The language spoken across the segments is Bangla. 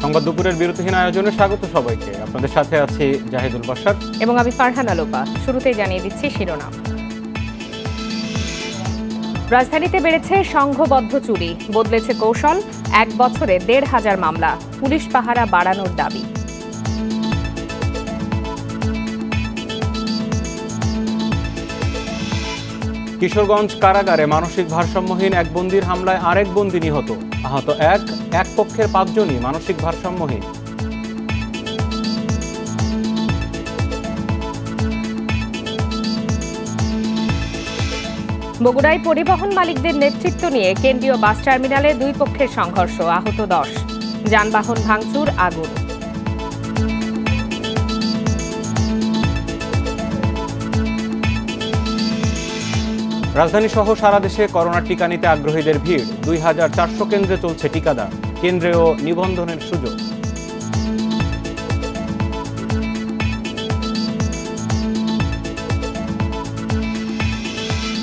সংবাদ দুপুরের বিরতিহীন আয়োজনে স্বাগত সবাইকে। আপনাদের সাথে আছি জাহিদুল বাশার এবং আমি ফারহানা লোপা। শুরুতেই জানিয়ে দিচ্ছি শিরোনাম। রাজধানীতে বেড়েছে সংঘবদ্ধ চুরি, বদলেছে কৌশল। 1 বছরে 1,500 মামলা, পুলিশ পাহারা বাড়ানোর দাবি। কিশোরগঞ্জ কারাগারে মানসিক ভারসাম্যহীন এক বন্দীর হামলায় আরেক বন্দী নিহত। আহত এক পক্ষের 5 জনই মানসিক ভারসাম্যহীন। বগুড়ায় পরিবহন মালিকদের নেতৃত্ব নিয়ে কেন্দ্রীয় বাস টার্মিনালে 2 পক্ষের সংঘর্ষ, আহত 10, যানবাহন ভাঙচুর, আগুন। রাজধানী সহ সারা দেশে করোনার টিকা নিতে আগ্রহীদের ভিড়। 2400 কেন্দ্রে চলছে টিকাদান, কেন্দ্রেও নিবন্ধনের সুযোগ।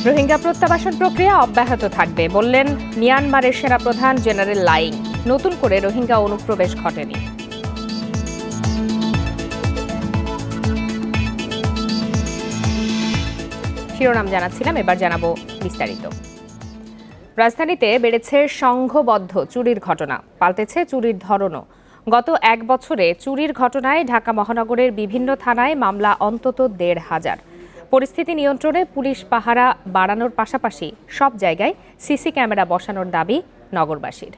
রোহিঙ্গা প্রত্যাবাসন প্রক্রিয়া অব্যাহত থাকবে বললেন মিয়ানমারের সেনাপ্রধান জেনারেল লাইং। নতুন করে রোহিঙ্গা অনুপ্রবেশ ঘটেনি। শিরোনাম জানাচ্ছিলাম, এবার জানাবো বিস্তারিত। রাজধানীতে বেড়েছে সংঘবদ্ধ চুরির ঘটনা, পাল্টেছে চুরির ধরনও। গত 1 বছরে চুরির ঘটনায় ঢাকা মহানগরের বিভিন্ন থানায় মামলা অন্তত 1,500। পরিস্থিতি নিয়ন্ত্রণে পুলিশ পাহারা বাড়ানোর পাশাপাশি সব জায়গায় সিসি ক্যামেরা বসানোর দাবি নগরবাসীর।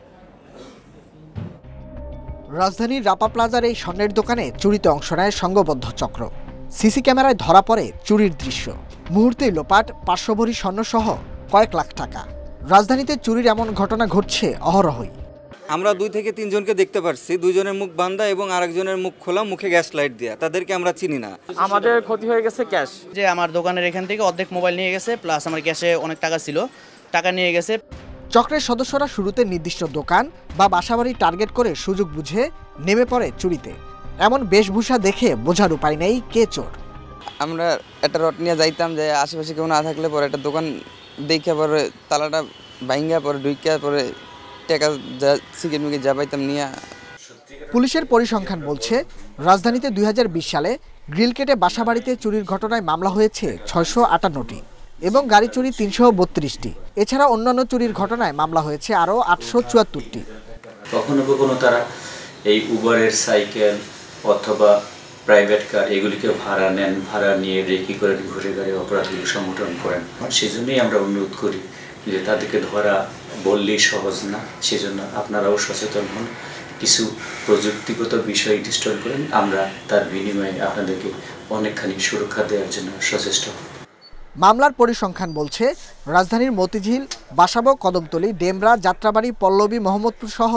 রাজধানীর রাপা প্লাজার এই স্বর্ণের দোকানে চুরিতে অংশ নেয় সংঘবদ্ধ চক্র। সিসি ক্যামেরায় ধরা পড়ে চুরির দৃশ্য। মুহূর্তেই লোপাট 500 ভরি স্বর্ণসহ কয়েক লাখ টাকা। রাজধানীতে চুরির এমন ঘটনা ঘটছে অহরহই। আমরা 2 থেকে 3 জনকে দেখতে পারছি, 2 জনের মুখ বান্ধা এবং আরেকজনের মুখ খোলা, মুখে গ্যাস লাইট দেয়া। তাদেরকে আমরা চিনি না। আমাদের ক্ষতি হয়ে গেছে ক্যাশ, যে আমার দোকানের এখান থেকে অর্ধেক মোবাইল নিয়ে গেছে, প্লাস আমার ক্যাশে অনেক টাকা ছিল, টাকা নিয়ে গেছে। চক্রের সদস্যরা শুরুতে নির্দিষ্ট দোকান বা বাসাবাড়ি টার্গেট করে সুযোগ বুঝে নেমে পড়ে চুরিতে। এমন বেশভূষা দেখে বোঝার উপায় নেই কে চোর। আমরা একটা রড নিয়ে যাইতাম, যে আশেপাশে কেউ না থাকলে পরে একটা দোকান দেখে পরে তালাটা ভাঙ্গা পরে ঢুকিয়া পরে টাকা সিগারেট মিগে যা পাইতাম নিয়ে। পুলিশের পরিসংখ্যান বলছে রাজধানীতে 2020 সালে গ্রিল কেটে বাসাবাড়িতে চুরির ঘটনায় মামলা হয়েছে 658টি এবং গাড়ি চুরি 332টি। এছাড়া অন্যান্য চুরির ঘটনায় মামলা হয়েছে আরও 874টি। কখনো কখনো তারা এই উবারের সাইকেল অথবা প্রাইভেট কার এগুলিকে ভাড়া নেন, ভাড়া নিয়ে রেকি করে ঘুরে গাড়ি অপরাধগুলি সংগঠন করেন। সেজন্যই আমরা অনুরোধ করি যে তাদেরকে ধরা বললেই সহজ না, সেজন্য আপনারাও সচেতন হন, কিছু প্রযুক্তিগত বিষয় ইনস্টল করেন, আমরা তার বিনিময়ে আপনাদেরকে অনেকখানি সুরক্ষা দেওয়ার জন্য সচেষ্ট হব। মামলার পরিসংখ্যান বলছে রাজধানীর মতিঝিল, বাসাবো, কদমতলী, ডেমরা, যাত্রাবাড়ি, পল্লবী, মোহাম্মদপুর সহ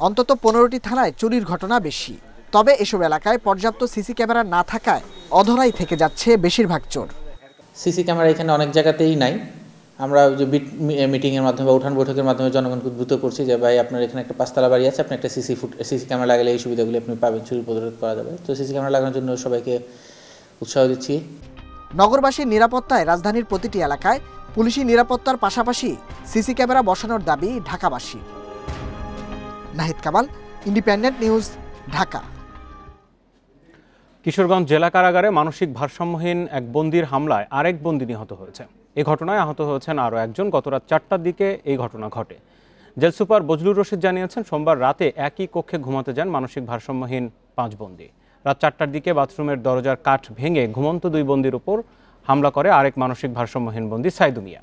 অন্তত 15টি থানায় চুরির ঘটনা বেশি। তবে এসব এলাকায় পর্যাপ্ত সিসি ক্যামেরা না থাকায় অধরাই থেকে যাচ্ছে বেশিরভাগ চোর। সিসি ক্যামেরা এখানে অনেক জায়গাতেই নাই। আমরা যে মিটিংয়ের মাধ্যমে বা উঠান বৈঠকের মাধ্যমে জনগণকে উদ্বুদ্ধ করছি যে ভাই আপনার এখানে একটা 5তলা বাড়ি আছে, আপনি একটা সিসি ক্যামেরা লাগালে এই সুবিধাগুলি আপনি পাবেন, চুরি প্রতিরোধ করা যাবে। তো সিসি ক্যামেরা লাগানোর জন্য সবাইকে উৎসাহ দিচ্ছি। নগরবাসীর নিরাপত্তায় রাজধানীর প্রতিটি এলাকায় পুলিশি নিরাপত্তার পাশাপাশি সিসি ক্যামেরা বসানোর দাবি ঢাকাবাসী। Nahid Kamal, Independent News, Dhaka. কিশোরগঞ্জ জেলা কারাগারে মানসিক ভারসাম্যহীন এক বন্দীর হামলায় আরেক বন্দী নিহত হয়েছে। এই ঘটনায় আহত হয়েছেন আরও একজন। গত রাত 4টার দিকে এই ঘটনা ঘটে। জেল সুপার বজলুর রশিদ জানিয়েছেন, সোমবার রাতে একই কক্ষে ঘুমাতে যান মানসিক ভারসাম্যহীন 5 বন্দী। রাত 4টার দিকে বাথরুমের দরজার কাঠ ভেঙে ঘুমন্ত 2 বন্দীর উপর হামলা করে আরেক মানসিক ভারসাম্যহীন বন্দী সাইদু মিয়া।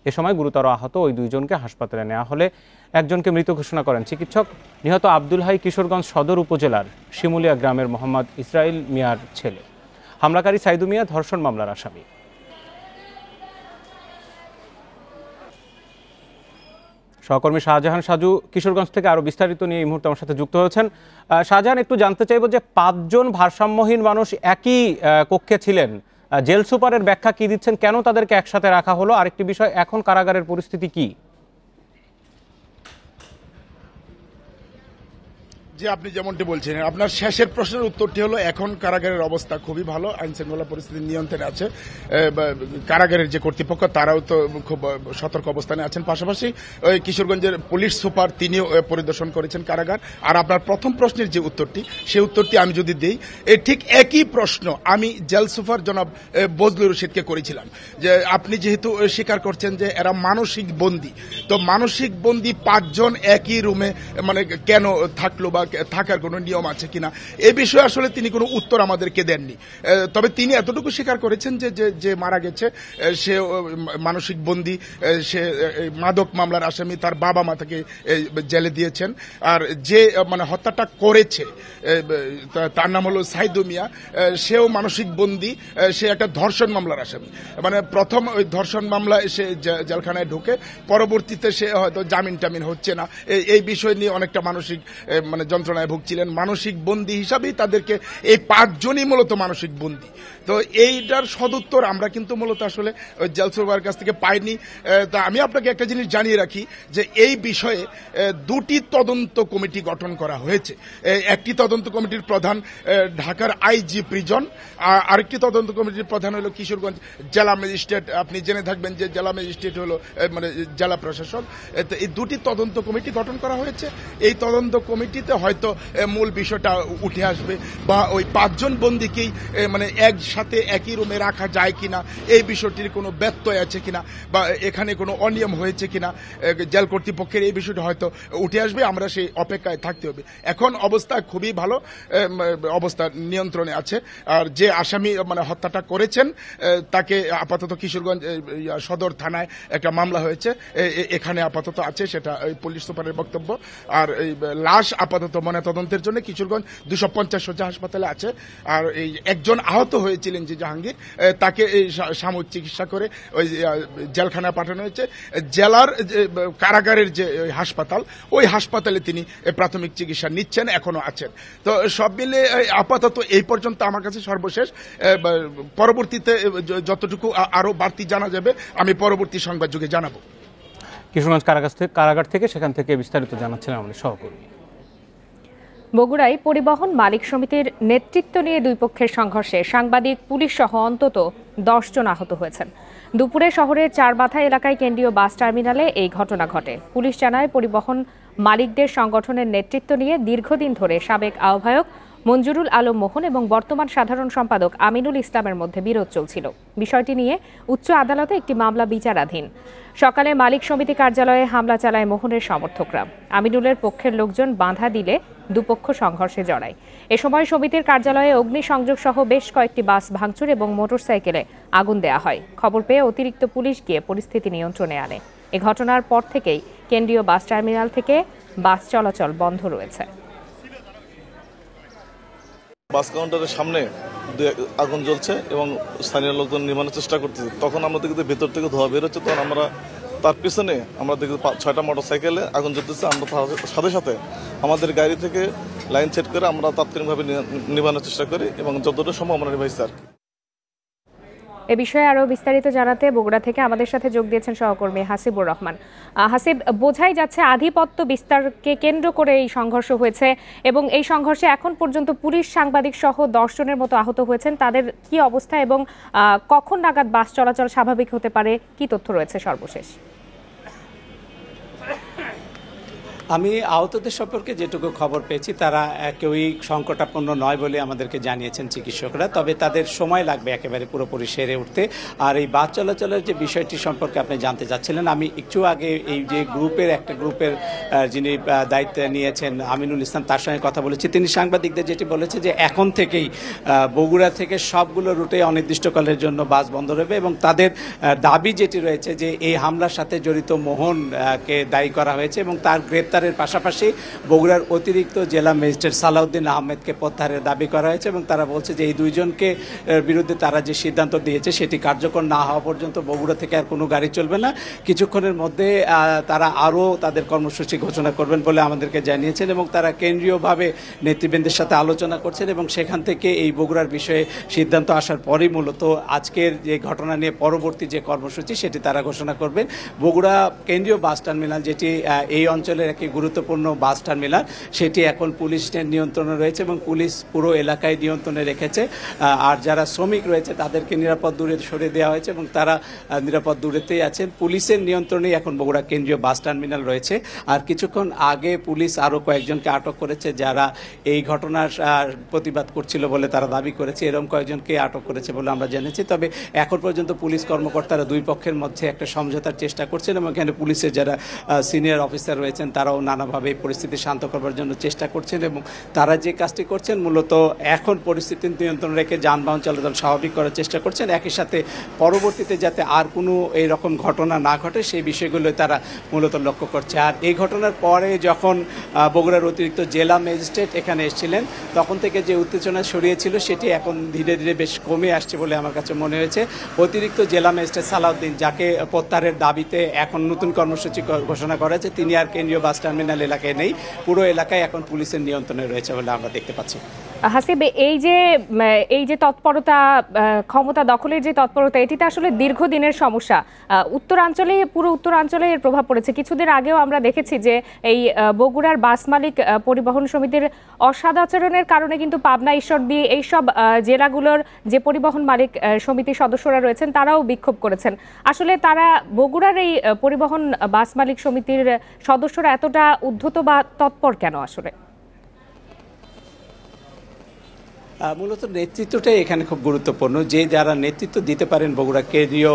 এ সময় গুরুতর আহত ওই 2 জনকে হাসপাতালে নেওয়া হলে একজনকে মৃত ঘোষণা করেন চিকিৎসক। নিহত আব্দুল হাই কিশোরগঞ্জ সদর উপজেলার শিমুলিয়া গ্রামের মোহাম্মদ ইসরাইল মিয়ার ছেলে। হামলাকারী সাইদু মিয়া ধর্ষণ মামলার আসামি। সহকর্মী শাহজাহান সাজু কিশোরগঞ্জ থেকে আরো বিস্তারিত নিয়ে এই মুহূর্তে আমার সাথে যুক্ত হয়েছেন। শাহজাহান, একটু জানতে চাইব যে 5 জন ভারসাম্যহীন মানুষ একই কক্ষে ছিলেন, জেল সুপারের ব্যাখ্যা কি দিচ্ছেন, কেন তাদেরকে একসাথে রাখা হলো? আরেকটি বিষয়, এখন কারাগারের পরিস্থিতি কি? যে আপনি যেমনটি বলছেন, আপনার শেষের প্রশ্নের উত্তরটি হলো এখন কারাগারের অবস্থা খুবই ভালো, আইন শৃঙ্খলা পরিস্থিতি নিয়ন্ত্রণে আছে। কারাগারের যে কর্তৃপক্ষ তারাও তো খুব সতর্ক অবস্থানে আছেন। পাশাপাশি ওই কিশোরগঞ্জের পুলিশ সুপার তিনিও পরিদর্শন করেছেন কারাগার। আর আপনার প্রথম প্রশ্নের যে উত্তরটি, সেই উত্তরটি আমি যদি দিই, ঠিক একই প্রশ্ন আমি জেল সুপার জনাব বজলুর রশিদকে করেছিলাম যে আপনি যেহেতু স্বীকার করছেন যে এরা মানসিক বন্দী, তো মানসিক বন্দী 5 জন একই রুমে মানে কেন থাকলো বা থাকার কোনো নিয়ম আছে কিনা, এ বিষয়ে আসলে তিনি কোনো উত্তর আমাদেরকে দেননি। তবে তিনি এতটুকু স্বীকার করেছেন যে যে মারা গেছে সে মানসিক বন্দী, সে মাদক মামলার আসামি, তার বাবা মা তাকে জেলে দিয়েছেন। আর যে মানে হত্যাটা করেছে তার নাম হলো সাইদু মিয়া, সেও মানসিক বন্দী, সে একটা ধর্ষণ মামলার আসামি। মানে প্রথম ওই ধর্ষণ মামলায় সে জেলখানায় ঢুকে, পরবর্তীতে সে হয়তো জামিন টামিন হচ্ছে না, এই বিষয় নিয়ে অনেকটা মানসিক মানে যন্ত্রণায় ভুগছিলেন। মানসিক বন্দী হিসাবেই তাদেরকে এই 5 জনই মূলত মানসিক বন্দী। তো এইটার সদুত্তর আমরা কিন্তু মূলত আসলে ওই জেল সুপারের কাছ থেকে পাইনি। তা আমি আপনাকে একটা জিনিস জানিয়ে রাখি যে এই বিষয়ে 2টি তদন্ত কমিটি গঠন করা হয়েছে। একটি তদন্ত কমিটির প্রধান ঢাকার আইজি প্রিজন, আরেকটি তদন্ত কমিটির প্রধান হলো কিশোরগঞ্জ জেলা ম্যাজিস্ট্রেট। আপনি জেনে থাকবেন যে জেলা ম্যাজিস্ট্রেট হলো মানে জেলা প্রশাসক। এই 2টি তদন্ত কমিটি গঠন করা হয়েছে। এই তদন্ত কমিটিতে হয়তো মূল বিষয়টা উঠে আসবে, বা ওই 5 জন বন্দীকেই মানে একসাথে একই রুমে রাখা যায় কিনা, এই বিষয়টির কোনো ব্যত্যয় আছে কিনা, বা এখানে কোনো অনিয়ম হয়েছে কিনা জেল কর্তৃপক্ষের, এই বিষয়টা হয়তো উঠে আসবে। আমরা সেই অপেক্ষায় থাকতে হবে। এখন অবস্থা খুবই ভালো, অবস্থা নিয়ন্ত্রণে আছে। আর যে আসামি মানে হত্যাটা করেছেন তাকে আপাতত কিশোরগঞ্জ সদর থানায় একটা মামলা হয়েছে, এখানে আপাতত আছে, সেটা পুলিশ সুপারের বক্তব্য। আর এই লাশ আপাতত ময়নাতদন্তের জন্য কিশোরগঞ্জ 250 শয্যা হাসপাতালে আছে। আর এই একজন আহত হয়েছিলেন যে জাহাঙ্গীর, তাকে এই সাময়িক চিকিৎসা করে ওই জেলখানায় পাঠানো হয়েছে। জেলার কারাগারের যে হাসপাতাল, ওই হাসপাতালে তিনি প্রাথমিক চিকিৎসা নিচ্ছেন, এখনো আছেন। তো সব মিলে আপাতত এই পর্যন্ত আমার কাছে সর্বশেষ। পরবর্তীতে যতটুকু আরো বাড়তি জানা যাবে আমি পরবর্তী সংবাদ যুগে জানাবো। কিশোরগঞ্জ কারাগার থেকে সেখান থেকে বিস্তারিত জানাচ্ছিলেন আমাদের সহকর্মী। বগুড়ায় পরিবহন মালিক সমিতির নেতৃত্ব নিয়ে দুই পক্ষের সংঘর্ষে সাংবাদিক, পুলিশ সহ অন্তত 10 জন আহত হয়েছেন। দুপুরে শহরের চারমাথা এলাকায় কেন্দ্রীয় বাস টার্মিনালে এই ঘটনা ঘটে। পুলিশ জানায় পরিবহন মালিকদের সংগঠনের নেতৃত্ব নিয়ে দীর্ঘদিন ধরে সাবেক আহ্বায়ক মঞ্জুরুল আলম মোহন এবং বর্তমান সাধারণ সম্পাদক আমিনুল ইসলামের মধ্যে বিরোধ চলছিল। বিষয়টি নিয়ে উচ্চ আদালতে একটি মামলা বিচারাধীন। সকালে মালিক সমিতি কার্যালয়ে হামলা চালায় মোহনের সমর্থকরা। আমিনুলের পক্ষের লোকজন বাধা দিলে দুপক্ষ সংঘর্ষে জড়ায়। এ সময় সমিতির কার্যালয়ে অগ্নিসংযোগ সহ বেশ কয়েকটি বাস ভাঙচুর এবং মোটরসাইকেলে আগুন দেওয়া হয়। খবর পেয়ে অতিরিক্ত পুলিশ গিয়ে পরিস্থিতি নিয়ন্ত্রণে আনে। এ ঘটনার পর থেকেই কেন্দ্রীয় বাস টার্মিনাল থেকে বাস চলাচল বন্ধ রয়েছে। বাস কাউন্টারের সামনে আগুন জ্বলছে এবং স্থানীয় লোকজন নির্মাণের চেষ্টা করতেছে। তখন আমরা দেখি ভেতর থেকে ধোঁয়া বেরোচ্ছে, তখন আমরা তার পিছনে আমরা দেখি 6টা মোটরসাইকেলে আগুন জ্বলতেছে। আমরা সাথে সাথে আমাদের গাড়ি থেকে লাইন সেট করে আমরা তাৎক্ষণিকভাবে নির্মাণের চেষ্টা করি এবং যতটা সম্ভব আমরা নিভাইছি আর কি। এ বিষয়ে আরও বিস্তারিত জানাতে বগুড়া থেকে আমাদের সাথে যোগ দিয়েছেন সহকর্মী হাসিবুর রহমান। হাসিব, বোঝাই যাচ্ছে আধিপত্য বিস্তারকে কেন্দ্র করে এই সংঘর্ষ হয়েছে এবং এই সংঘর্ষে এখন পর্যন্ত পুলিশ, সাংবাদিক সহ 10 জনের মতো আহত হয়েছেন। তাদের কি অবস্থা এবং কখন নাগাদ বাস চলাচল স্বাভাবিক হতে পারে, কি তথ্য রয়েছে সর্বশেষ? আমি আহতদের সম্পর্কে যেটুকু খবর পেয়েছি তারা কেউই সংকটাপন্ন নয় বলে আমাদেরকে জানিয়েছেন চিকিৎসকরা। তবে তাদের সময় লাগবে একেবারে পুরোপুরি সেরে উঠতে। আর এই বাস চলাচলের যে বিষয়টি সম্পর্কে আপনি জানতে চাচ্ছিলেন, আমি একটু আগে এই যে একটা গ্রুপের যিনি দায়িত্ব নিয়েছেন আমিনুল ইসলাম, তার সঙ্গে কথা বলেছি। তিনি সাংবাদিকদের যেটি বলেছে যে এখন থেকেই বগুড়া থেকে সবগুলো রুটে অনির্দিষ্টকালের জন্য বাস বন্ধ রয়েছে এবং তাদের দাবি যেটি রয়েছে যে এই হামলার সাথে জড়িত মোহনকে দায়ী করা হয়েছে এবং তার গ্রেপ্তারের পাশাপাশি বগুড়ার অতিরিক্ত জেলা ম্যাজিস্ট্রেট সালাউদ্দিন আহমেদকে প্রত্যাহারের দাবি করা হয়েছে এবং তারা বলছে যে এই দুইজনকে বিরুদ্ধে তারা যে সিদ্ধান্ত দিয়েছে সেটি কার্যকর না হওয়া পর্যন্ত বগুড়া থেকে আর কোনো গাড়ি চলবে না। কিছুক্ষণের মধ্যে তারা আরও তাদের কর্মসূচি ঘোষণা করবেন বলে আমাদেরকে জানিয়েছেন এবং তারা কেন্দ্রীয়ভাবে নেতৃবৃন্দের সাথে আলোচনা করছেন এবং সেখান থেকে এই বগুড়ার বিষয়ে সিদ্ধান্ত আসার পরেই মূলত আজকের যে ঘটনা নিয়ে পরবর্তী যে কর্মসূচি সেটি তারা ঘোষণা করবেন। বগুড়া কেন্দ্রীয় বাস টার্মিনাল, যেটি এই অঞ্চলের একটি গুরুত্বপূর্ণ বাস টার্মিনাল, সেটি এখন পুলিশের নিয়ন্ত্রণে রয়েছে এবং পুলিশ পুরো এলাকায় নিয়ন্ত্রণে রেখেছে। আর যারা শ্রমিক রয়েছে তাদেরকে নিরাপদ দূরে সরে দেওয়া হয়েছে এবং তারা নিরাপদ দূরেতেই আছেন। পুলিশের নিয়ন্ত্রণেই এখন বগুড়া কেন্দ্রীয় বাস টার্মিনাল রয়েছে। আর কিছুক্ষণ আগে পুলিশ আরও কয়েকজনকে আটক করেছে যারা এই ঘটনার প্রতিবাদ করছিল বলে তারা দাবি করেছে। এরকম কয়েকজনকে আটক করেছে বলে আমরা জেনেছি। তবে এখন পর্যন্ত পুলিশ কর্মকর্তারা দুই পক্ষের মধ্যে একটা সমঝোতার চেষ্টা করছেন এবং এখানে পুলিশের যারা সিনিয়র অফিসার রয়েছেন তারাও নানাভাবে পরিস্থিতি শান্ত করবার জন্য চেষ্টা করছেন এবং তারা যে কাজটি করছেন মূলত এখন পরিস্থিতি নিয়ন্ত্রণ রেখে যানবাহন চলাচল স্বাভাবিক করার চেষ্টা করছেন। একই সাথে পরবর্তীতে যাতে আর কোনো এইরকম ঘটনা না ঘটে সেই বিষয়গুলো তারা মূলত লক্ষ্য করছে। আর এই ঘটনার পরে যখন বগুড়ার অতিরিক্ত জেলা ম্যাজিস্ট্রেট এখানে এসেছিলেন তখন থেকে যে উত্তেজনা ছড়িয়েছিল সেটি এখন ধীরে ধীরে বেশ কমে আসছে বলে আমার কাছে মনে হয়েছে। অতিরিক্ত জেলা ম্যাজিস্ট্রেট সালাউদ্দিন, যাকে প্রত্যাহারের দাবিতে এখন নতুন কর্মসূচি ঘোষণা করেছে, তিনি আর কেন্দ্রীয় বাস টার্মিনাল এলাকায় নেই, পুরো এলাকায় এখন পুলিশের নিয়ন্ত্রণে রয়েছে বলে আমরা দেখতে পাচ্ছি। হাসিব, এই যে তৎপরতা, ক্ষমতা দখলের যে তৎপরতা, এটিতে আসলে দীর্ঘদিনের সমস্যা। পুরো উত্তরাঞ্চলে এর প্রভাব পড়েছে। কিছুদিন আগেও আমরা দেখেছি যে এই বগুড়ার বাস মালিক পরিবহন সমিতির অসদাচরণের কারণে কিন্তু পাবনা, ঈশ্বরদী এইসব জেলাগুলোর যে পরিবহন মালিক সমিতির সদস্যরা রয়েছেন তারাও বিক্ষোভ করেছেন। আসলে তারা বগুড়ার এই পরিবহন বাস মালিক সমিতির সদস্যরা এতটা উদ্ধত বা তৎপর কেন আসলে? মূলত নেতৃত্বটাই এখানে খুব গুরুত্বপূর্ণ। যে যারা নেতৃত্ব দিতে পারেন বগুড়া কেন্দ্রীয়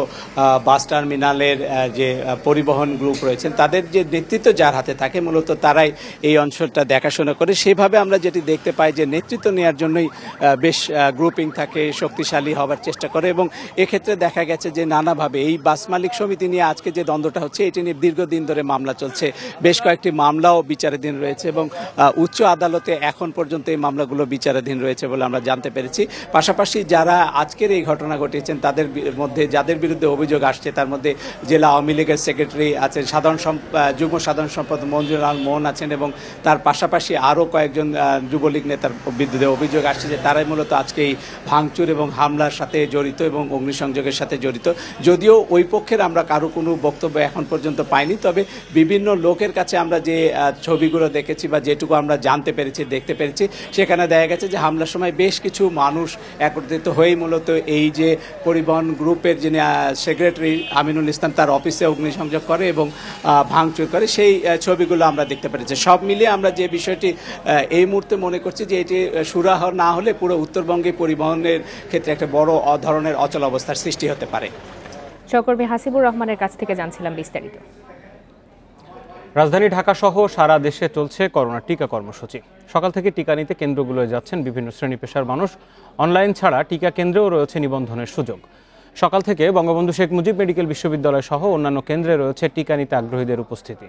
বাস টার্মিনালের যে পরিবহন গ্রুপ রয়েছেন তাদের যে নেতৃত্ব যার হাতে থাকে মূলত তারাই এই অঞ্চলটা দেখাশোনা করে। সেভাবে আমরা যেটি দেখতে পাই যে নেতৃত্ব নেওয়ার জন্যই বেশ গ্রুপিং থাকে, শক্তিশালী হবার চেষ্টা করে এবং এক্ষেত্রে দেখা গেছে যে নানাভাবে এই বাস মালিক সমিতি নিয়ে আজকে যে দ্বন্দ্বটা হচ্ছে এটি নিয়ে দীর্ঘদিন ধরে মামলা চলছে। বেশ কয়েকটি মামলাও বিচারাধীন রয়েছে এবং উচ্চ আদালতে এখন পর্যন্ত এই মামলাগুলো বিচারাধীন রয়েছে বলে আমরা জানতে পেরেছি। পাশাপাশি যারা আজকের এই ঘটনা ঘটিয়েছেন তাদের মধ্যে যাদের বিরুদ্ধে অভিযোগ আসছে তার মধ্যে জেলা আওয়ামী লীগের সেক্রেটারি আছেন, যুগ্ম সাধারণ সম্পাদক মঞ্জুর আল মোহন আছেন এবং তার পাশাপাশি আরও কয়েকজন যুবলীগ নেতার বিরুদ্ধে অভিযোগ আসছে যে তারাই মূলত আজকে এই ভাঙচুর এবং হামলার সাথে জড়িত এবং অগ্নিসংযোগের সাথে জড়িত। যদিও ওই পক্ষের আমরা কারো কোনো বক্তব্য এখন পর্যন্ত পাইনি, তবে বিভিন্ন লোকের কাছে আমরা যে ছবিগুলো দেখেছি বা যেটুকু আমরা জানতে পেরেছি, দেখতে পেরেছি, সেখানে দেখা গেছে যে হামলার সময় বেশ কিছু মানুষ একত্রিত হয়েই মূলত এই যে পরিবহন গ্রুপের যিনি সেক্রেটারি আমিনুল ইসলাম তার অফিসে অগ্নিসংযোগ করে এবং ভাঙচুর করে, সেই ছবিগুলো আমরা দেখতে পেরেছি। সব মিলিয়ে আমরা যে বিষয়টি এই মুহূর্তে মনে করছি যে এটি সুরাহা না হলে পুরো উত্তরবঙ্গে পরিবহনের ক্ষেত্রে একটা বড় ধরনের অচল অবস্থার সৃষ্টি হতে পারে। সহকর্মী হাসিবুর রহমানের কাছ থেকে জানছিলাম বিস্তারিত। রাজধানী ঢাকা সহ সারা দেশে চলছে করোনা টিকা কর্মসূচি। সকাল থেকে টিকা নিতে কেন্দ্রগুলোয় যাচ্ছেন বিভিন্ন শ্রেণী পেশার মানুষ। অনলাইন ছাড়া টিকা কেন্দ্রেও রয়েছে নিবন্ধনের সুযোগ। সকাল থেকে বঙ্গবন্ধু শেখ মুজিব মেডিকেল বিশ্ববিদ্যালয় সহ অন্যান্য কেন্দ্রে রয়েছে টিকা নিতে আগ্রহীদের উপস্থিতি।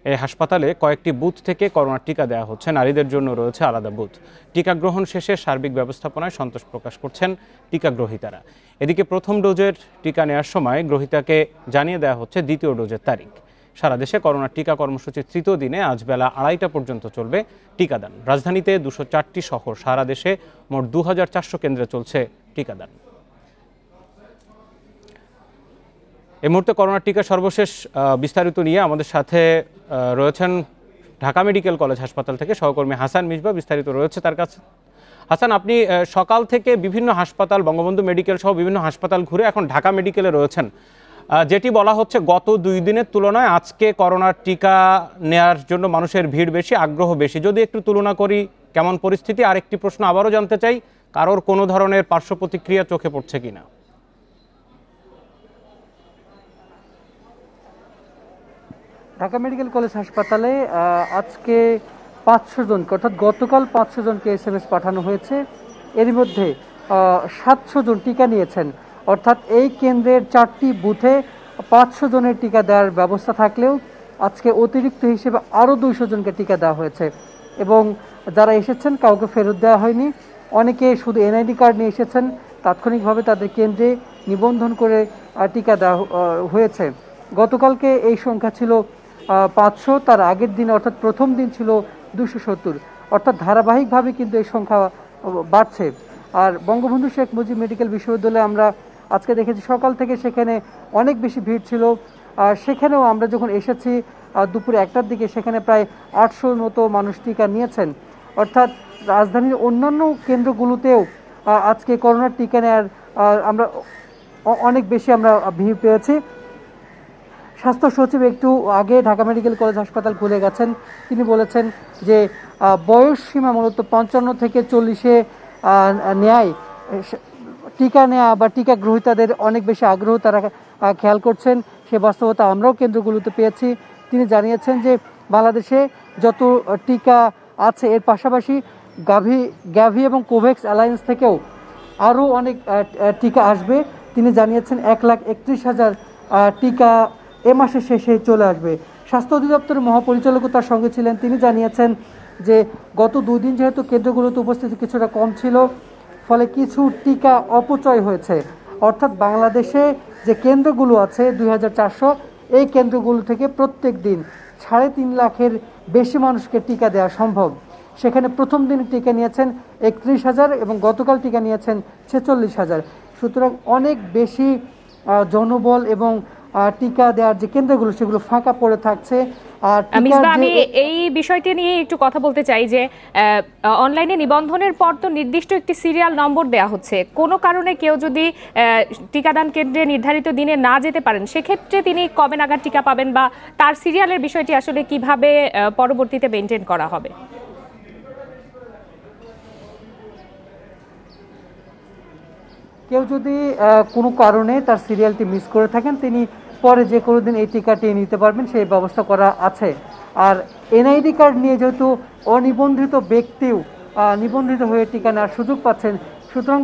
এই হাসপাতালে কয়েকটি বুথ থেকে করোনার টিকা দেওয়া হচ্ছে, নারীদের জন্য রয়েছে আলাদা বুথ। টিকা গ্রহণ শেষে সার্বিক ব্যবস্থাপনায় সন্তোষ প্রকাশ করছেন টিকা গ্রহীতারা। এদিকে প্রথম ডোজের টিকা নেওয়ার সময় গ্রহীতাকে জানিয়ে দেওয়া হচ্ছে দ্বিতীয় ডোজের তারিখ। সারা দেশে করোনা টিকা কর্মসূচির তৃতীয় দিনে আজ বেলা 2:30টা পর্যন্ত চলবে টিকাদান। রাজধানীতে 204টি সহ সারা দেশে মোট 2400 কেন্দ্রে চলছে টিকাদান। এই মুহূর্তে করোনা টিকা সর্বশেষ বিস্তারিত নিয়ে আমাদের সাথে রয়েছেন ঢাকা মেডিকেল কলেজ হাসপাতাল থেকে সহকর্মী হাসান মিসবা, বিস্তারিত রয়েছে তার কাছে। হাসান, আপনি সকাল থেকে বিভিন্ন হাসপাতাল, বঙ্গবন্ধু মেডিকেল সহ বিভিন্ন হাসপাতাল ঘুরে এখন ঢাকা মেডিকেলে রয়েছেন। যেটি বলা হচ্ছে গত 2 দিনের তুলনায় আজকে করোনার টিকা নেয়ার জন্য মানুষের ভিড় বেশি, আগ্রহ বেশি। যদি একটু তুলনা করি কেমন পরিস্থিতি? আরেকটি প্রশ্ন আবারও জানতে চাই, কারোর কোনো ধরনের পার্শ্ব প্রতিক্রিয়া চোখে পড়ছে কিনা? ঢাকা মেডিকেল কলেজ হাসপাতালে আজকে 500 জনকে, অর্থাৎ গতকাল 500 জনকে SMS পাঠানো হয়েছে। এর মধ্যে 700 জন টিকা নিয়েছেন, অর্থাৎ এই কেন্দ্রের 4টি বুথে 500 জনের টিকা দেওয়ার ব্যবস্থা থাকলেও আজকে অতিরিক্ত হিসেবে আরও 200 জনকে টিকা দেওয়া হয়েছে এবং যারা এসেছেন কাউকে ফেরত দেওয়া হয়নি। অনেকে শুধু NID কার্ড নিয়ে এসেছেন, তাৎক্ষণিকভাবে তাদের কেন্দ্রে নিবন্ধন করে টিকা দেওয়া হয়েছে। গতকালকে এই সংখ্যা ছিল 500, তার আগের দিন অর্থাৎ প্রথম দিন ছিল 270, অর্থাৎ ধারাবাহিকভাবে কিন্তু এই সংখ্যা বাড়ছে। আর বঙ্গবন্ধু শেখ মুজিব মেডিকেল বিশ্ববিদ্যালয়ে আমরা আজকে দেখেছি সকাল থেকে সেখানে অনেক বেশি ভিড় ছিল। সেখানেও আমরা যখন এসেছি দুপুরে 1টার দিকে, সেখানে প্রায় 800 মতো মানুষ টিকা নিয়েছেন। অর্থাৎ রাজধানীর অন্যান্য কেন্দ্রগুলোতেও আজকে করোনার টিকা নেওয়ার আমরা অনেক বেশি ভিড় পেয়েছি। স্বাস্থ্য সচিব একটু আগে ঢাকা মেডিকেল কলেজ হাসপাতাল খুলে গেছেন। তিনি বলেছেন যে বয়স সীমা মূলত 55 থেকে 40-এ নেয় টিকা নেওয়া বা টিকা গ্রহীতাদের অনেক বেশি আগ্রহ তারা খেয়াল করছেন। সে বাস্তবতা আমরাও কেন্দ্রগুলোতে পেয়েছি। তিনি জানিয়েছেন যে বাংলাদেশে যত টিকা আছে এর পাশাপাশি গ্যাভি এবং কোভ্যাক্স অ্যালায়েন্স থেকেও আরও অনেক টিকা আসবে। তিনি জানিয়েছেন 1,31,000 টিকা এ মাসের শেষে চলে আসবে। স্বাস্থ্য অধিদপ্তরের মহাপরিচালকও তার সঙ্গে ছিলেন। তিনি জানিয়েছেন যে গত 2 দিন যেহেতু কেন্দ্রগুলোতে উপস্থিতি কিছুটা কম ছিল, ফলে কিছু টিকা অপচয় হয়েছে। অর্থাৎ বাংলাদেশে যে কেন্দ্রগুলো আছে 2400, এই কেন্দ্রগুলো থেকে প্রত্যেক দিন 3.5 লাখের বেশি মানুষকে টিকা দেওয়া সম্ভব। সেখানে প্রথম দিন টিকা নিয়েছেন 31,000 এবং গতকাল টিকা নিয়েছেন 46,000। সুতরাং অনেক বেশি জনবল এবং টিকা দেওয়ার যে কেন্দ্রগুলো সেগুলো ফাঁকা পড়ে থাকছে। আর আমি এই বিষয়টি নিয়ে একটু কথা বলতে চাই যে অনলাইনে নিবন্ধনের পর তো নির্দিষ্ট একটি সিরিয়াল নম্বর দেওয়া হচ্ছে। কোনো কারণে কেউ যদি টিকাদান কেন্দ্রে নির্ধারিত দিনে না যেতে পারেন, সেক্ষেত্রে তিনি কবে নাগাদ টিকা পাবেন বা তার সিরিয়ালের বিষয়টি আসলে কিভাবে পরবর্তীতে মেনটেন করা হবে? কেউ যদি কোনো কারণে তার সিরিয়ালটি মিস করে থাকেন, তিনি পরে যে কোনো দিন এই টিকাটি নিতে পারবেন, সেই ব্যবস্থা করা আছে। আর এনআইডি কার্ড নিয়ে যেহেতু অনিবন্ধিত ব্যক্তিও নিবন্ধিত হয়ে টিকা নেওয়ার সুযোগ পাচ্ছেন, সুতরাং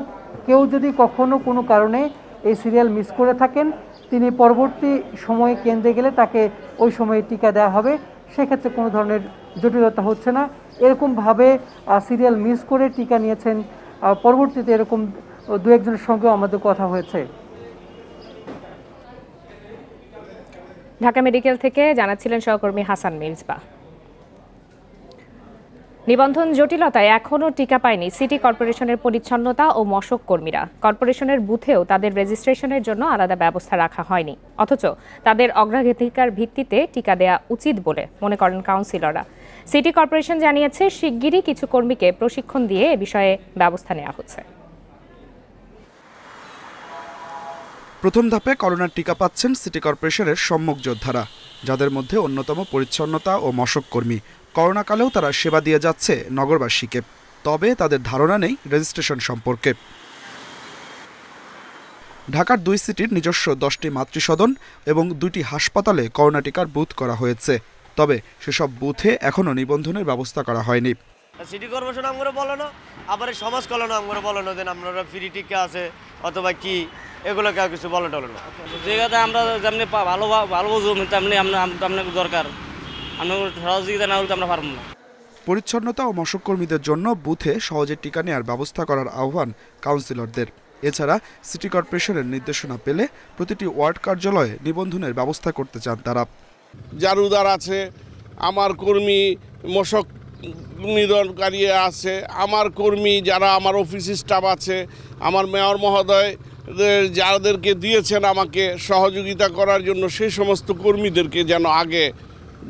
কেউ যদি কখনো কোনো কারণে এই সিরিয়াল মিস করে থাকেন, তিনি পরবর্তী সময়ে কেন্দ্রে গেলে তাকে ওই সময়ে টিকা দেওয়া হবে। সেক্ষেত্রে কোনো ধরনের জটিলতা হচ্ছে না। এরকমভাবে সিরিয়াল মিস করে টিকা নিয়েছেন পরবর্তীতে এরকম 2-1 জনের সঙ্গেও আমাদের কথা হয়েছে। ঢাকা মেডিকেল থেকে জানাচ্ছিলেন সহকর্মী হাসান মির্জা। নিবন্ধন জটিলতায় এখনও টিকা পায়নি সিটি কর্পোরেশনের পরিচ্ছন্নতা ও মশক কর্মীরা। কর্পোরেশনের বুথেও তাদের রেজিস্ট্রেশনের জন্য আলাদা ব্যবস্থা রাখা হয়নি, অথচ তাদের অগ্রাধিকার ভিত্তিতে টিকা দেয়া উচিত বলে মনে করেন কাউন্সিলররা। সিটি কর্পোরেশন জানিয়েছে শিগগিরই কিছু কর্মীকে প্রশিক্ষণ দিয়ে এ বিষয়ে ব্যবস্থা নেওয়া হচ্ছে। প্রথম ধাপে করোনার টিকা পাচ্ছেন সিটি কর্পোরেশনের সম্মুখ যোদ্ধারা, যাদের মধ্যে অন্যতম পরিচ্ছন্নতা ও মশক কর্মী। করোনাকালেও তারা সেবা দিয়ে যাচ্ছে নগরবাসীকে, তবে তাদের ধারণা নেই রেজিস্ট্রেশন সম্পর্কে। ঢাকার 2 সিটির নিজস্ব 10টি মাতৃসদন এবং 2টি হাসপাতালে করোনা টিকার বুথ করা হয়েছে, তবে সেসব বুথে এখনও নিবন্ধনের ব্যবস্থা করা হয়নি। সিটি কর্পোরেশন আমরা বলো না, আবার সমাজ কল্যাণ আমরা বলো না যে আমরা ফ্রি টিকা আছে অথবা কি, এগুলো কেউ কিছু বলে টলো না। জায়গাতে আমরা যেমনি ভালো বুঝবো তেমনি আপনার দরকার, আপনার সহযোগিতা না হলে আমরা পারবো না। পরিচ্ছন্নতা ও মশক কর্মীদের জন্য বুথে সহজে টিকা নেওয়ার ব্যবস্থা করার আহ্বান কাউন্সিলরদের। এছাড়া সিটি কর্পোরেশনের নির্দেশনা পেলে প্রতিটি ওয়ার্ড কার্যালয়ে নিবন্ধনের ব্যবস্থা করতে চান তারা। জারুদার আছে, আমার কর্মী মশক নিধনকারী আছে, আমার কর্মী যারা আমার অফিস স্টাফ আছে, আমার মেয়র মহোদয় যাদেরকে দিয়েছেন আমাকে সহযোগিতা করার জন্য, সেই সমস্ত কর্মীদেরকে যেন আগে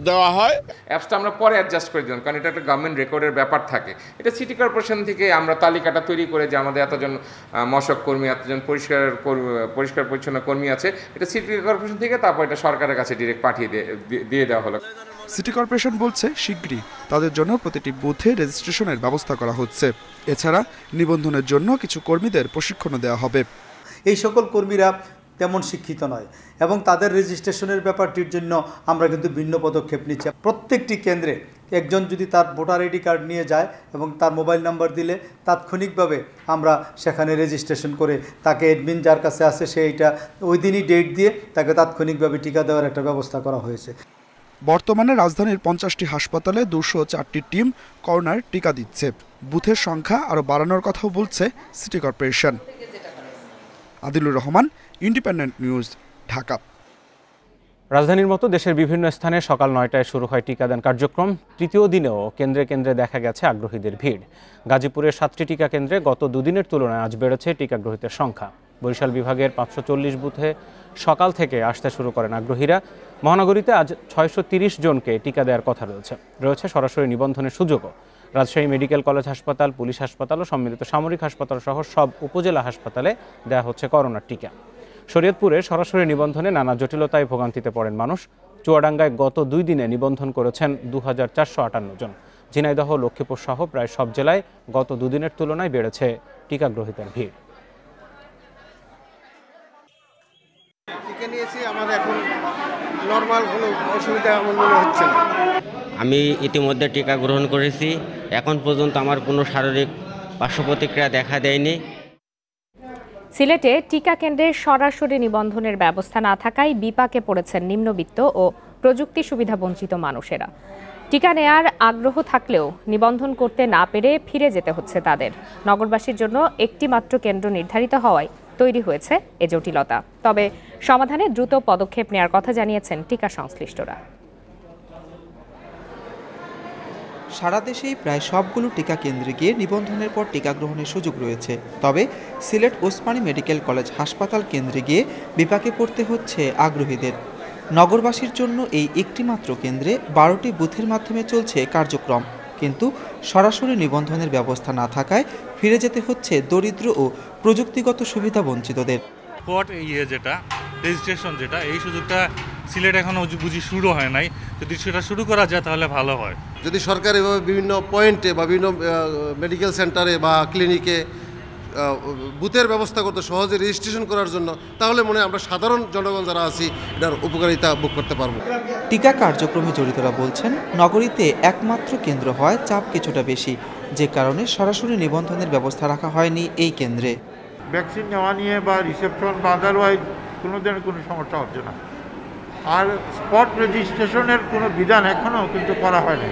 দেওয়া হয়। অ্যাপসটা আমরা পরে অ্যাডজাস্ট করে দিলাম, কারণ এটা একটা গভর্নমেন্ট রেকর্ডের ব্যাপার থাকে। এটা সিটি কর্পোরেশন থেকে আমরা তালিকাটা তৈরি করে যে আমাদের এতজন মশক কর্মী, এতজন পরিষ্কার পরিচ্ছন্ন কর্মী আছে, এটা সিটি কর্পোরেশন থেকে তারপর এটা সরকারের কাছে ডিরেক্ট পাঠিয়ে দিয়ে দেওয়া হলো। সিটি কর্পোরেশন বলছে শিগগিরই তাদের জন্য প্রতিটি বুথে রেজিস্ট্রেশনের ব্যবস্থা করা হচ্ছে। এছাড়া নিবন্ধনের জন্য কিছু কর্মীদের প্রশিক্ষণও দেওয়া হবে। এই সকল কর্মীরা তেমন শিক্ষিত নয় এবং তাদের রেজিস্ট্রেশনের ব্যাপারটির জন্য আমরা কিন্তু ভিন্ন পদক্ষেপ নিচ্ছি। প্রত্যেকটি কেন্দ্রে একজন যদি তার ভোটার আইডি কার্ড নিয়ে যায় এবং তার মোবাইল নাম্বার দিলে তাৎক্ষণিকভাবে আমরা সেখানে রেজিস্ট্রেশন করে তাকে অ্যাডমিন যার কাছে আছে সেইটা ওই দিনই ডেট দিয়ে তাকে তাৎক্ষণিকভাবে টিকা দেওয়ার একটা ব্যবস্থা করা হয়েছে। বর্তমানে রাজধানীর 50টি হাসপাতালে 204টি টিম করোনার টিকা দিচ্ছে। বুথের সংখ্যা আরও বাড়ানোর কথাও বলছে city corporation. Adilur Rahman, independent News, Dhaka. রাজধানীর মতো দেশের বিভিন্ন স্থানে সকাল 9টায় শুরু হয় টিকাদান কার্যক্রম। তৃতীয় দিনেও কেন্দ্রে কেন্দ্রে দেখা গেছে আগ্রহীদের ভিড়। গাজীপুরের 7টি টিকা কেন্দ্রে গত 2 দিনের তুলনায় আজ বেড়েছে টিকা গ্রহীতার সংখ্যা। বরিশাল বিভাগের 540 বুথে সকাল থেকে আসতে শুরু করেন আগ্রহীরা। মহানগরীতে আজ 630 জনকে টিকা দেওয়ার কথা রয়েছে সরাসরি নিবন্ধনের সুযোগও। রাজশাহী মেডিকেল কলেজ হাসপাতাল, পুলিশ হাসপাতাল ও সম্মিলিত সামরিক হাসপাতাল সহ সব উপজেলা হাসপাতালে দেওয়া হচ্ছে করোনার টিকা। শরীয়তপুরে সরাসরি নিবন্ধনে নানা জটিলতায় ভোগান্তিতে পড়েন মানুষ। চুয়াডাঙ্গায় গত 2 দিনে নিবন্ধন করেছেন 2458 জন। ঝিনাইদহ, লক্ষ্মীপুর সহ প্রায় সব জেলায় গত 2 দিনের তুলনায় বেড়েছে টিকা গ্রহীতার ভিড়। টিকা নিয়েছি, আমার এখন নরমাল কোনো অসুবিধা আমার মনে হচ্ছে না। আমি ইতিমধ্যে টিকা গ্রহণ করেছি, এখন পর্যন্ত আমার কোনো শারীরিক পার্শ্ব প্রতিক্রিয়া দেখা দেয়নি। সিলেটে টিকা কেন্দ্রে সরাসরি নিবন্ধনের ব্যবস্থা না থাকায় বিপাকে পড়েছেন নিম্নবিত্ত ও প্রযুক্তি সুবিধা বঞ্চিত মানুষেরা। টিকা নেয়ার আগ্রহ থাকলেও নিবন্ধন করতে না পেরে ফিরে যেতে হচ্ছে তাদের। নগরবাসীর জন্য একটি মাত্র কেন্দ্র নির্ধারিত হওয়ায় তৈরি হয়েছে এ জটিলতা। তবে সমাধানে দ্রুত পদক্ষেপ নেয়ার কথা জানিয়েছেন টিকা সংশ্লিষ্টরা। সারা দেশেই প্রায় সবগুলো টিকা কেন্দ্রে গিয়ে নিবন্ধনের পর টিকা গ্রহণের সুযোগ রয়েছে। তবে সিলেট ওসমানী মেডিকেল কলেজ হাসপাতাল কেন্দ্রে গিয়ে বিপাকে পড়তে হচ্ছে আগ্রহীদের। নগরবাসীর জন্য এই একটি মাত্র কেন্দ্রে 12টি বুথের মাধ্যমে চলছে কার্যক্রম, কিন্তু সরাসরি নিবন্ধনের ব্যবস্থা না থাকায় ফিরে যেতে হচ্ছে দরিদ্র ও প্রযুক্তিগত সুবিধা বঞ্চিতদের। স্পট যেটা রেজিস্ট্রেশন যেটা, এই সুযোগটা সিলেট এখনো বুঝি শুরু হয় নাই। যদি সেটা শুরু করা যায় তাহলে ভালো হয়। যদি সরকার এভাবে বিভিন্ন পয়েন্টে বা বিভিন্ন মেডিকেল সেন্টারে বা ক্লিনিকে বুথের ব্যবস্থা করতে, সহজে রেজিস্ট্রেশন করার জন্য, তাহলে মনে হয় আমরা সাধারণ জনগণ যারা আছি এটার উপকারিতা ভোগ করতে পারবো। টিকা কার্যক্রমে জড়িতরা বলছেন, নগরীতে একমাত্র কেন্দ্র হয় চাপ কিছুটা বেশি, যে কারণে সরাসরি নিবন্ধনের ব্যবস্থা রাখা হয়নি এই কেন্দ্রে। ভ্যাকসিন নেওয়া নিয়ে বা রিসেপশন বা আদারওয়াইজ কোনো ধরনের কোনো সমস্যা হচ্ছে না। আর স্পট রেজিস্ট্রেশনের কোনো বিধান এখনও কিন্তু করা হয়নি।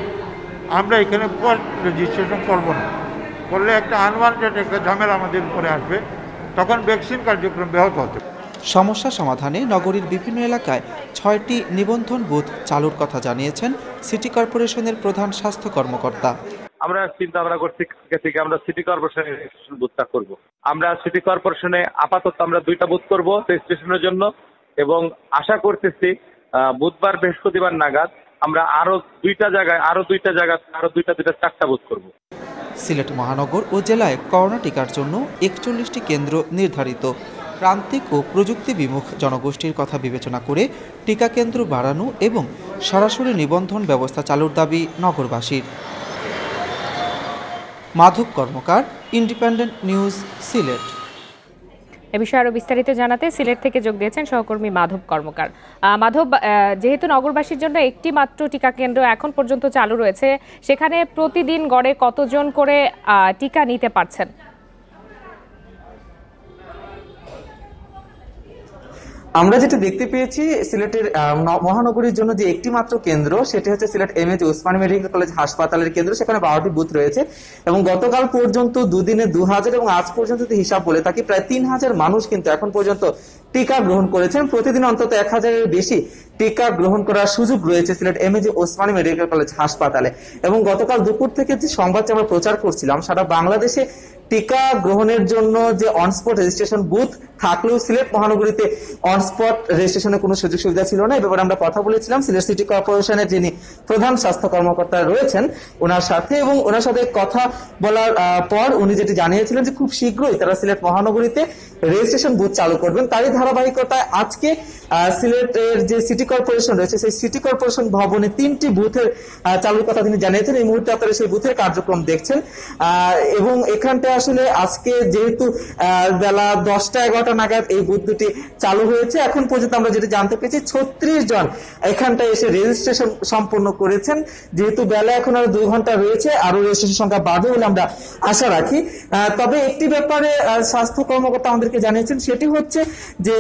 আমরা এখানে স্পট রেজিস্ট্রেশন করব না, করলে একটা আনওয়ান্টেড একটা ঝামেলা আমাদের উপরে আসবে, তখন ভ্যাকসিন কার্যক্রম ব্যাহত হতে। সমস্যা সমাধানে নগরীর বিভিন্ন এলাকায় 6টি নিবন্ধন বুথ চালুর কথা জানিয়েছেন সিটি কর্পোরেশনের প্রধান স্বাস্থ্য কর্মকর্তা। আমরা চিন্তা ভাবনা করছি থেকে আমরা সিটি কর্পোরেশনের রেজিস্ট্রেশন বুথটা করব। আমরা সিটি কর্পোরেশনে আপাতত আমরা 2টা বুথ করব রেজিস্ট্রেশনের জন্য, এবং আশা করতেছি বুধবার বৃহস্পতিবার নাগাদ আমরা আরো দুইটা জায়গায় 4টা বুথ করব। সিলেট মহানগর ও জেলায় করোনা টিকার জন্য 41টি কেন্দ্র নির্ধারিত। প্রান্তিক ও প্রযুক্তি বিমুখ জনগোষ্ঠীর কথা বিবেচনা করে টিকা কেন্দ্র বাড়ানো এবং সরাসরি নিবন্ধন ব্যবস্থা চালুর দাবি নগরবাসীর। মাধব কর্মকার, ইন্ডিপেন্ডেন্ট নিউজ, সিলেট। এ বিষয়ে আরো বিস্তারিত জানাতে সিলেট থেকে যোগ দিয়েছেন সহকর্মী মাধব কর্মকার। মাধব, যেহেতু নগরবাসীর জন্য একটি মাত্র টিকা কেন্দ্র এখন পর্যন্ত চালু রয়েছে, সেখানে প্রতিদিন গড়ে কতজন করে টিকা নিতে পারছেন? আমরা যেটা দেখতে পেয়েছি, সিলেটের মহানগরীর জন্য যে একটি মাত্র কেন্দ্র, সেটি হচ্ছে Sylhet MAG Osmani medical college হাসপাতালের কেন্দ্র। সেখানে 12টি বুথ রয়েছে এবং গতকাল পর্যন্ত 2 দিনে 2000 এবং আজ পর্যন্ত হিসাব বলে থাকি প্রায় 3000 মানুষ কিন্তু এখন পর্যন্ত টিকা গ্রহণ করেছেন। প্রতিদিন অন্তত 1000-এর বেশি টিকা গ্রহণ করার সুযোগ রয়েছে Sylhet MAG Osmani medical college হাসপাতালে। এবং গতকাল দুপুর থেকে যে সংবাদটি আমরা প্রচার করছিলাম, সারা বাংলাদেশে টিকা গ্রহণের জন্য যে অনস্পট রেজিস্ট্রেশন বুথ থাকলেও সিলেট মহানগরীতে অনস্পট রেজিস্ট্রেশনের কোনো সুযোগ সুবিধা ছিল না। এই ব্যাপারে আমরা কথা বলেছিলাম সিলেট সিটি কর্পোরেশনের যিনি প্রধান স্বাস্থ্য কর্মকর্তা রয়েছেন ওনার সাথে, এবং ওনার সাথে কথা বলার পর উনি যেটি জানিয়েছিলেন যে খুব শীঘ্রই তারা সিলেট মহানগরীতে রেজিস্ট্রেশন বুথ চালু করবেন। তারই ধারাবাহিকতায় আজকে সিলেটের যে সিটি কর্পোরেশন রয়েছে সেই সিটি কর্পোরেশন ভবনে 3টি বুথের চালুর কথা তিনি জানিয়েছেন। এই মুহূর্তে আপনারা সেই বুথের কার্যক্রম দেখছেন। এবং এখানটা আসলে আজকে যেহেতু বেলা 10টা-11টা নাগাদ এই বুথ দুটি চালু হয়েছে, এখন পর্যন্ত আমরা যেটা জানতে পেরেছি 36 জন এখানটায় এসে রেজিস্ট্রেশন সম্পন্ন করেছেন। যেহেতু বেলা এখন আরো 2 ঘন্টা রয়েছে, আরো রেজিস্ট্রেশন সংখ্যা বাড়বে বলে আমরা আশা রাখি। তবে একটি ব্যাপারে স্বাস্থ্য কর্মকর্তা আমাদেরকে জানিয়েছেন, সেটি হচ্ছে যে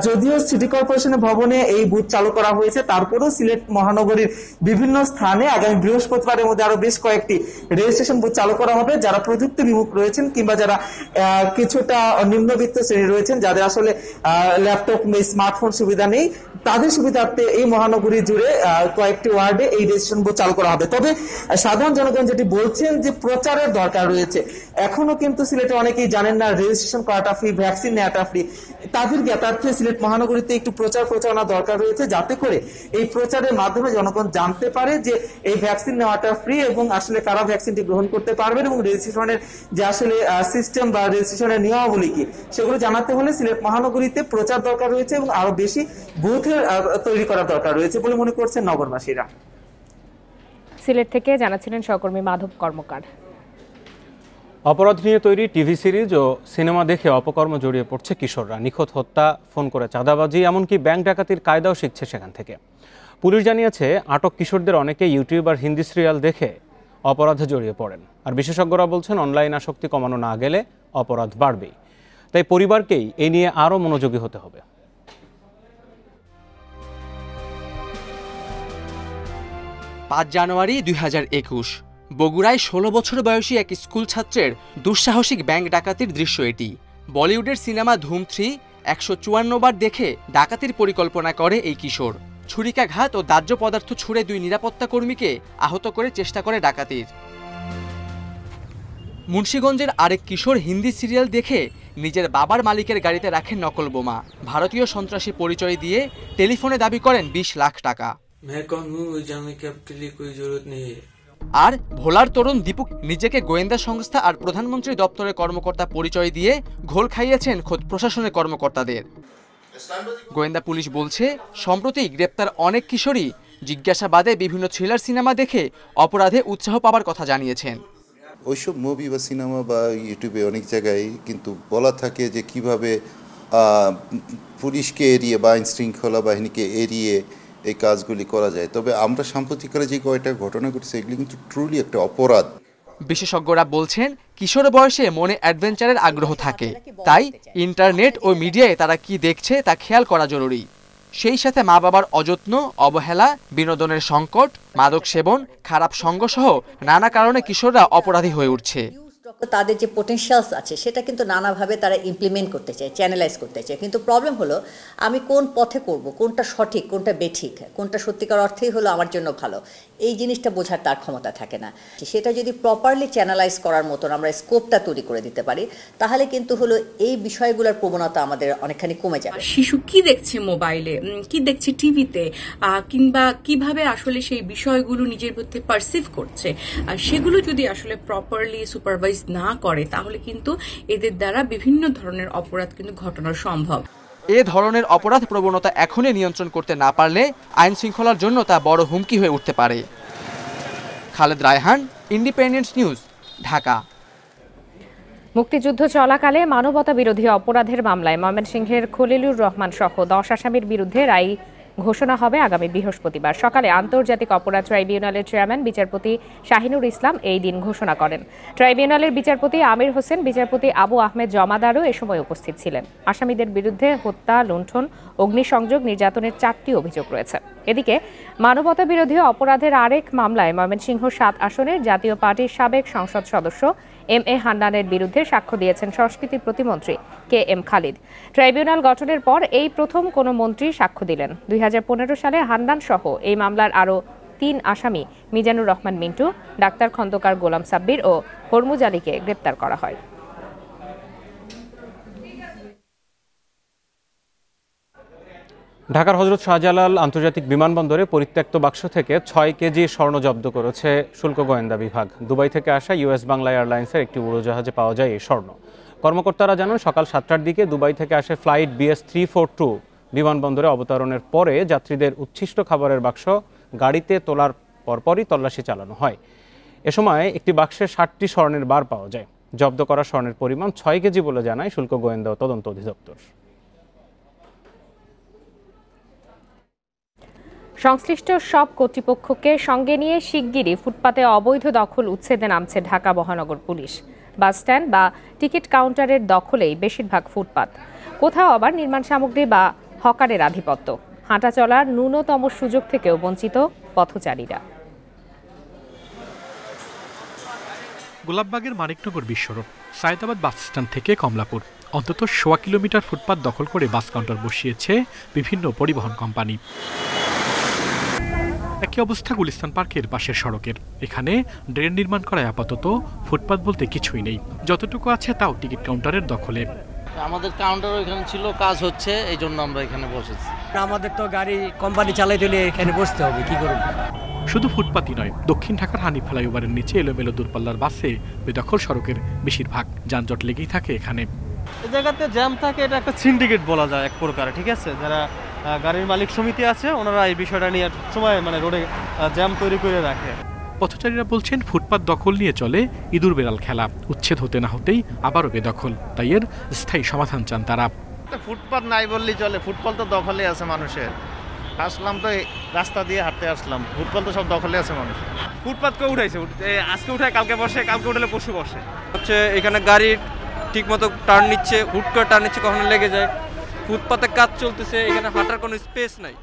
যদিও সিটি কর্পোরেশনের ভবনে এই বুথ চালু করা হয়েছে, তারপরেও সিলেট মহানগরীর বিভিন্ন স্থানে আগামী বৃহস্পতিবারের মধ্যে আরো বেশ কয়েকটি রেজিস্ট্রেশন বুথ চালু করা হবে। যারা প্রযুক্তি বিমুখ রয়েছেন কিংবা যারা কিছুটা নিম্নবিত্ত শ্রেণী রয়েছেন, যাদের আসলে ল্যাপটপ স্মার্টফোন সুবিধা নেই, তাদের সুবিধার্থে এই মহানগরী জুড়ে কয়েকটি ওয়ার্ডে এই রেজিস্ট্রেশন বুথ চালু করা হবে। তবে সাধারণ জনগণ যেটি বলছেন যে প্রচারের দরকার রয়েছে, এখনো কিন্তু সিলেটে অনেকেই জানেন না রেজিস্ট্রেশন করাটা ফ্রি, ভ্যাকসিন নেওয়াটা ফ্রি। তাদের জ্ঞাতার্থে সিলেট মহানগরীতে একটু প্রচারণা দরকার রয়েছে, যাতে করে এই প্রচারের মাধ্যমে জনগণ জানতে পারে যে এই ভ্যাকসিন নেওয়াটা ফ্রি এবং আসলে কারা ভ্যাকসিনটি গ্রহণ করতে পারবেন এবং রেজিস্ট্রেশনের যে আসলে সিস্টেম বা রেজিস্ট্রেশনের নিয়মাবলী কি সেগুলো জানাতে হলে সিলেট মহানগরীতে প্রচার দরকার রয়েছে এবং আরো বেশি বুথ তৈরি করা দরকার রয়েছে বলে মনে করছেন নগরবাসীরা। সিলেট থেকে জানাচ্ছিলেন সহকর্মী মাধব কর্মকার। অপরাধ নিয়ে তৈরি টিভি সিরিজ ও সিনেমা দেখে অপকর্ম জড়িয়ে পড়ছে কিশোররা। নিখোঁজ হত্যা, ফোন করে চাঁদাবাজি, এমনকি ব্যাংক ডাকাতির কায়দাও শিখছে সেখান থেকে। পুলিশ জানিয়েছে আটক কিশোরদের অনেকে ইউটিউব আর হিন্দি সিরিয়াল দেখে অপরাধে জড়িয়ে পড়েন। আর বিশেষজ্ঞরা বলছেন অনলাইন আসক্তি কমানো না গেলে অপরাধ বাড়বেই। তাই পরিবারকেই এই নিয়ে আরও মনোযোগী হতে হবে। 5 জানুয়ারি 2021 বগুড়ায় 16 বছর বয়সী এক স্কুল ছাত্রের দুঃসাহসিক ব্যাংক ডাকাতির দৃশ্য এটি। বলিউডের সিনেমা ধুম 3 154 বার দেখে ডাকাতির পরিকল্পনা করে এই কিশোর। ছুরিকাঘাত ও দাহ্য পদার্থ ছুড়ে 2 নিরাপত্তা কর্মীকে আহত করে চেষ্টা করে ডাকাতির। মুন্সিগঞ্জের আরেক কিশোর হিন্দি সিরিয়াল দেখে নিজের বাবার মালিকের গাড়িতে রাখেন নকল বোমা। ভারতীয় সন্ত্রাসী পরিচয় দিয়ে টেলিফোনে দাবি করেন 20 লাখ টাকা। আর ভোলার তরুণ দীপক নিজেকে গোয়েন্দা সংস্থা আর প্রধানমন্ত্রী দপ্তরের কর্মকর্তা পরিচয় দিয়ে ঘোল খাইয়েছেন খোদ প্রশাসনের কর্মকর্তাদের। গোয়েন্দা পুলিশ বলছে সম্প্রতি গ্রেপ্তার অনেক কিশোরী জিজ্ঞাসাবাদে বিভিন্ন থ্রিলার সিনেমা দেখে অপরাধে উৎসাহ পাওয়ার কথা জানিয়েছেন। ওইসব মুভি বা সিনেমা বা ইউটিউবে অনেক জায়গায় কিন্তু বলা থাকে যে কিভাবে পুলিশকে এড়িয়ে বা আইন শৃঙ্খলা বাহিনীকে এড়িয়ে এই কাজগুলি করা যায়। তবে আমরা সাম্প্রতিককালে যে কয়েকটা ঘটনা ঘটেছে এগুলি কিন্তু ট্রুলি একটা অপরাধ। বিশেষজ্ঞরা বলছেন কিশোর বয়সে মনে অ্যাডভেঞ্চারের আগ্রহ থাকে, তাই ইন্টারনেট ও মিডিয়ায় তারা কি দেখছে তা খেয়াল করা জরুরি। সেই সাথে মা বাবার অযত্ন, অবহেলা, বিনোদনের সংকট, মাদক সেবন, খারাপ সঙ্গ সহ নানা কারণে কিশোররা অপরাধী হয়ে উঠছে। তাদের যে পোটেনশিয়ালস আছে সেটা কিন্তু নানাভাবে তারা ইমপ্লিমেন্ট করতে চায়, চ্যানেলাইজ করতে চায়। কিন্তু প্রবলেম হলো আমি কোন পথে করব, কোনটা সঠিক, কোনটা বেঠিক, কোনটা সত্যিকার অর্থেই হলো আমার জন্য ভালো, এই জিনিসটা বোঝার তার ক্ষমতা থাকে না। সেটা যদি প্রপারলি চ্যানেলাইজ করার মতন আমরা স্কোপটা তৈরি করে দিতে পারি তাহলে কিন্তু হলো এই বিষয়গুলোর প্রবণতা আমাদের অনেকখানি কমে যাবে। শিশু কি দেখছে মোবাইলে, কি দেখছে টিভিতে, কিংবা কিভাবে আসলে সেই বিষয়গুলো নিজের মধ্যে পারসিভ করছে, সেগুলো যদি আসলে প্রপারলি সুপারভাইজ না করে তাহলে কিন্তু এদের দ্বারা বিভিন্ন ধরনের অপরাধ কিন্তু ঘটানো সম্ভব। এ ধরনের অপরাধ প্রবণতা এখনই নিয়ন্ত্রণ করতে না পারলে আইন শৃঙ্খলার জন্য তা বড় হুমকি হয়ে উঠতে পারে। Khaled Raihan, independent News, Dhaka. মুক্তিযুদ্ধ চলাকালে মানবতা বিরোধী অপরাধের মামলায় ময়মনসিংহের খলিলুর রহমান সহ 10 আসামির বিরুদ্ধে রায় ঘোষণা হবে আগামী বৃহস্পতিবার সকালে। আন্তর্জাতিক অপরাধ ট্রাইব্যুনালের চেয়ারম্যান বিচারপতি শাহিনুর ইসলাম এই দিন ঘোষণা করেন। ট্রাইব্যুনালের বিচারপতি আমির হোসেন, বিচারপতি আবু আহমেদ জমাদারও এ সময় উপস্থিত ছিলেন। আসামিদের বিরুদ্ধে হত্যা, লুণ্ঠন, অগ্নিসংযোগ, নির্যাতনের 4টি অভিযোগ রয়েছে। এদিকে মানবতা বিরোধী অপরাধের আরেক মামলায় ময়মনসিংহ 7 আসনের জাতীয় পার্টির সাবেক সংসদ সদস্য এম.এ. হান্নানের বিরুদ্ধে সাক্ষ্য দিয়েছেন সংস্কৃতি প্রতিমন্ত্রী কে.এম. খালিদ। ট্রাইব্যুনাল গঠনের পর এই প্রথম কোনো মন্ত্রী সাক্ষ্য দিলেন। 2015 সালে হান্নান সহ এই মামলার আরও 3 আসামি মিজানুর রহমান মিন্টু, ডাক্তার খন্দকার গোলাম সাব্বির ও হরমুজ আলীকে গ্রেপ্তার করা হয়। ঢাকার হযরত শাহজালাল আন্তর্জাতিক বিমানবন্দরে পরিত্যক্ত বাক্স থেকে 6 কেজি স্বর্ণ জব্দ করেছে শুল্ক গোয়েন্দা বিভাগ। দুবাই থেকে আসা ইউএস বাংলা এয়ারলাইন্সের একটি উড়োজাহাজে পাওয়া যায় এই স্বর্ণ। কর্মকর্তারা জানান সকাল 7টার দিকে দুবাই থেকে আসে ফ্লাইট BS 342 বিমানবন্দরে অবতরণের পরে যাত্রীদের উচ্ছিষ্ট খাবারের বাক্স গাড়িতে তোলার পরপরই তল্লাশি চালানো হয়। এ সময় একটি বাক্সে 60টি স্বর্ণের বার পাওয়া যায়। জব্দ করা স্বর্ণের পরিমাণ 6 কেজি বলে জানায় শুল্ক গোয়েন্দা ও তদন্ত অধিদপ্তর। সংশ্লিষ্ট সব কর্তৃপক্ষকে সঙ্গে নিয়ে শিগগিরই ফুটপাতে অবৈধ দখল উচ্ছেদে নামছে ঢাকা মহানগর পুলিশ। বাসস্ট্যান্ড বা টিকিট কাউন্টারের দখলেই বেশিরভাগ ফুটপাত, কোথাও আবার নির্মাণ সামগ্রী বা হকারের আধিপত্য। হাঁটা চলার ন্যূনতম সুযোগ থেকেও বঞ্চিত পথচারীরা। গোলাপবাগের মানিকনগর বিশ্বরোড, সায়েদাবাদ বাস স্ট্যান্ড থেকে কমলাপুর অন্তত 1.25 কিলোমিটার ফুটপাত দখল করে বাস কাউন্টার বসিয়েছে বিভিন্ন পরিবহন কোম্পানি। একই অবস্থা গুলিস্তান পার্কের পাশের সড়কের। এখানে ড্রেন নির্মাণ করায় আপাতত ফুটপাত বলতে কিছুই নেই, যতটুকু আছে তাও টিকিট কাউন্টারের দখলে। আমাদের কাউন্টারও এখানে ছিল, কাজ হচ্ছে, এই জন্য আমরা এখানে বসেছি। আমাদের তো গাড়ি কোম্পানি চালাইতে হলে এখানে বসতে হবে, কি করব। শুধু ফুটপাতই নয়, দক্ষিণ ঢাকার হানি ফ্লাইওভারের নিচে এলোমেলো দূরপাল্লার বাসে বেদখল সড়কের বেশিরভাগ। যানজট লেগেই থাকে এখানে। এই জায়গাতে জ্যাম থাকে, এটা একটা সিন্ডিকেট বলা যায় এক প্রকার, ঠিক আছে। যারা গাড়ির মালিক সমিতি আছে ওনারা এই বিষয়টা নিয়ে সময় রোডে জ্যাম তৈরি করে রাখে। পথচারীরা বলছেন ফুটপাত দখল নিয়ে চলে ইঁদুর বেড়াল খেলা। উচ্ছেদ হতে না হতেই আবারও বেদখল, তাই এর স্থায়ী সমাধান চান তারা। ফুটপাত নাই বললেই চলে, ফুটপাত তো দখলে আছে মানুষের। আসলাম তো রাস্তা দিয়ে হাঁটতে আসলাম, ফুটপাত তো সব দখলে আছে মানুষের। ফুটপাত কে উঠাইছে, আজকে উঠায় কালকে বসে, কালকে উঠালে পরশু বসে। হচ্ছে এখানে গাড়ি ঠিক মতো টার্ন নিচ্ছে, হুট করে টার্ন নিচ্ছে, কখনো লেগে যায়। ফুটপাতে কাজ চলতেছে, এখানে হাঁটার কোনো স্পেস নাই।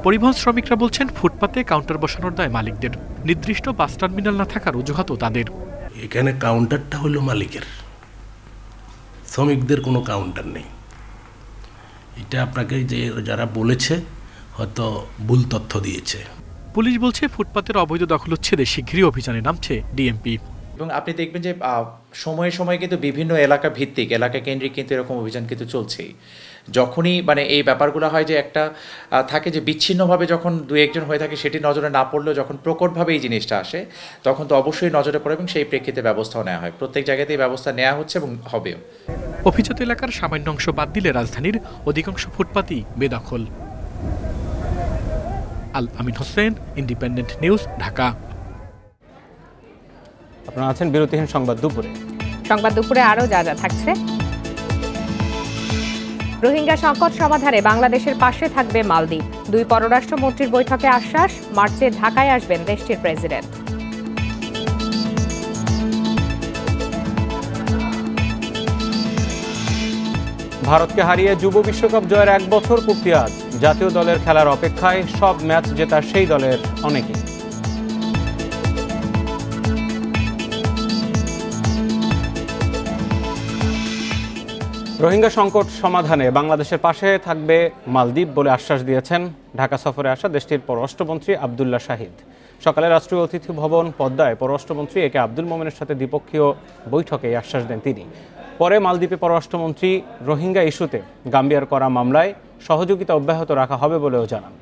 পরিবহন শ্রমিকরা বলছেন ফুটপাতে কাউন্টার বসানোর দায় মালিকদের, নির্দিষ্ট বাস টার্মিনাল না থাকার অজুহাতও তাদের। এখানে কাউন্টারটা হলো মালিকের, শ্রমিকদের কোনো কাউন্টার নেই। এটা আপনাকে যারা বলেছে হয়তো ভুল তথ্য দিয়েছে। পুলিশ বলছে ফুটপাতের অবৈধ দখল উচ্ছেদে শীঘ্রই অভিযানে নামছে ডিএমপি। এবং আপনি দেখবেন যে সময়ে সময়ে কিন্তু বিভিন্ন এলাকা ভিত্তিক, এলাকা কেন্দ্রিক কিন্তু এরকম অভিযান কিন্তু চলছেই। যখনই এই ব্যাপারগুলো হয় যে একটা থাকে যে বিচ্ছিন্নভাবে যখন দু একজন হয়ে থাকে, সেটি নজরে না পড়লেও যখন প্রকটভাবে এই জিনিসটা আসে তখন তো অবশ্যই নজরে পড়ে এবং সেই প্রেক্ষিতে ব্যবস্থাও নেওয়া হয়। প্রত্যেক জায়গাতেই ব্যবস্থা নেওয়া হচ্ছে এবং হবেও। অভিজাত এলাকার সামান্য অংশ বাদ দিলে রাজধানীর অধিকাংশ ফুটপাতই বেদখল। আল আমিন হোসেন, ইন্ডিপেন্ডেন্ট নিউজ, ঢাকা। আপনারা আছেন বিরতিহীন সংবাদ দুপুরে। সংবাদ দুপুরে আরও যা যা থাকছে: রোহিঙ্গা সংকট সমাধানে বাংলাদেশের পাশে থাকবে মালদ্বীপ। 2 পররাষ্ট্রমন্ত্রীর বৈঠকে আশ্বাস, মার্চে ঢাকায় আসবেন দেশটির প্রেসিডেন্ট। ভারতকে হারিয়ে যুব বিশ্বকাপ জয়ের 1 বছর পূর্তি আজ। জাতীয় দলের খেলার অপেক্ষায়, সব ম্যাচ জেতা সেই দলের অনেকেই। রোহিঙ্গা সংকট সমাধানে বাংলাদেশের পাশে থাকবে মালদ্বীপ বলে আশ্বাস দিয়েছেন ঢাকা সফরে আসা দেশটির পররাষ্ট্রমন্ত্রী আব্দুল্লাহ শাহিদ। সকালে রাষ্ট্রীয় অতিথি ভবন পদ্মায় পররাষ্ট্রমন্ত্রী একে আব্দুল মোমেনের সাথে দ্বিপক্ষীয় বৈঠকে এই আশ্বাস দেন তিনি। পরে মালদ্বীপে পররাষ্ট্রমন্ত্রী রোহিঙ্গা ইস্যুতে গাম্বিয়ার করা মামলায় সহযোগিতা অব্যাহত রাখা হবে বলেও জানান।